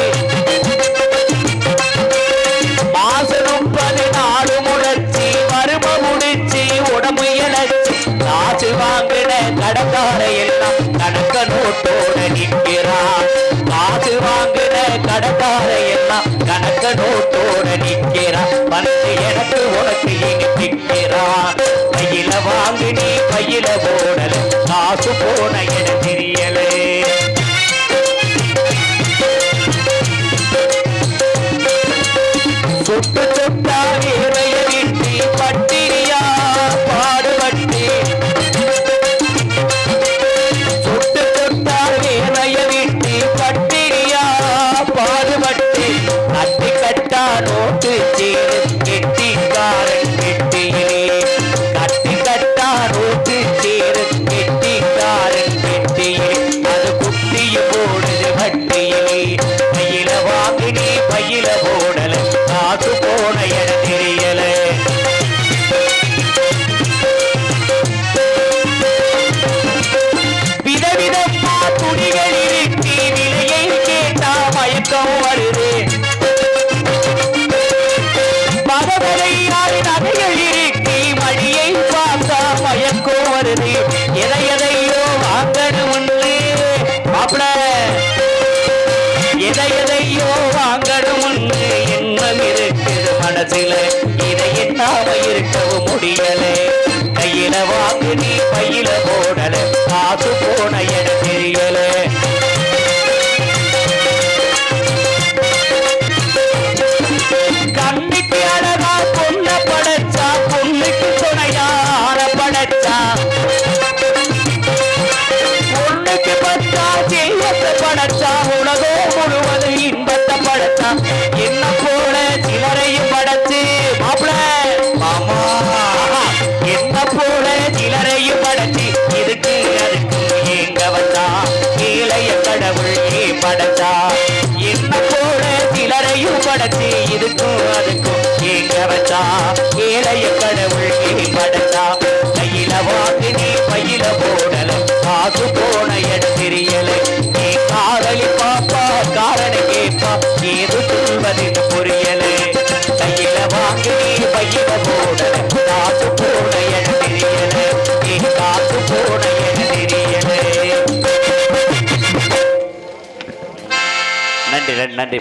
மாசம் 14 முளைச்சி வரும முடிச்சி உடம்பு இழைச்சி. காசு வாங்கின கடற்கார எல்லாம் கணக்க நோட்டோட நிற்கிறான். காசு வாங்கின கடற்கார எல்லாம் கணக்க நோட்டோட நிற்கிறான். வந்து எனக்கு உனக்கு இனி நிற்கிறான். கையில வாங்கி நீ கையில போடல காசு போன என தெரியல. சொட்டு சொட்டா வேலைய விட்டு பட்டினியா பாடுபட்டு. சொட்டு சொட்டா வேலைய விட்டு பட்டினியா பாடுபட்டு. நட்டு கட்டா நோட்டு சேரு கெட்டிக்காரன் கெட்டியிலே. கட்டி கட்டா நோட்டு சேரு கெட்டிக்காரன் கெட்டியிலே. அது குட்டிய போடுது வட்டியிலே. கையில வாங்கி நீ பையில போடல காசு போன என தெரியல. விதவிதமா துணிகள் இருக்கு விலையை கேட்டா மயக்கம் வருது. மதவரையாறு நகைகள் இருக்கு மடியை பார்த்தா மயக்கம் வருது. எதை எதையோ வாங்கணும்னு மாப்பிள எதை எதையோ வாங்கணும்னு எண்ணம் இருக்குது மனசில. இதை எண்ணாம இருக்கவும் முடியல. கையில வாங்கு நீ பையில போடல காசு போன என தெரியல. கண்ணுக்கு அழகா பொண்ண படைச்சா பொண்ணுக்கு துணையார படைச்சா. பொண்ணுக்கு பத்தா செல்வத்தை படைச்சா உலகம் முழுவதும் இன்பத்தை படைச்சா. என்ன போல சிலரையும் படைச்சு மாப்பிள மாமா என்ன போல சிலரையும் படைச்சு இதுக்கு அதுக்கு எங்க வந்தா கீழைய கடவுள் ஏ படைச்சா. என்ன போல சிலரையும் படைச்சு இதுக்கும் அதுக்கும் எங்க வச்சா ஏழைய கடவுள் ஏ படைச்சா. கையில வாக்கு நீ பையில போடல காசு போன இடம் தெரியல. நீ காதலி பாப்பா காரண கேப்பா ஏது சொல்வதில் புரியல. கையில வாக்கு நீ பையில போடல காசு போன இடம் தெரியல. நீ காசு போன இடம் தெரியல. நன்றி நன்றி.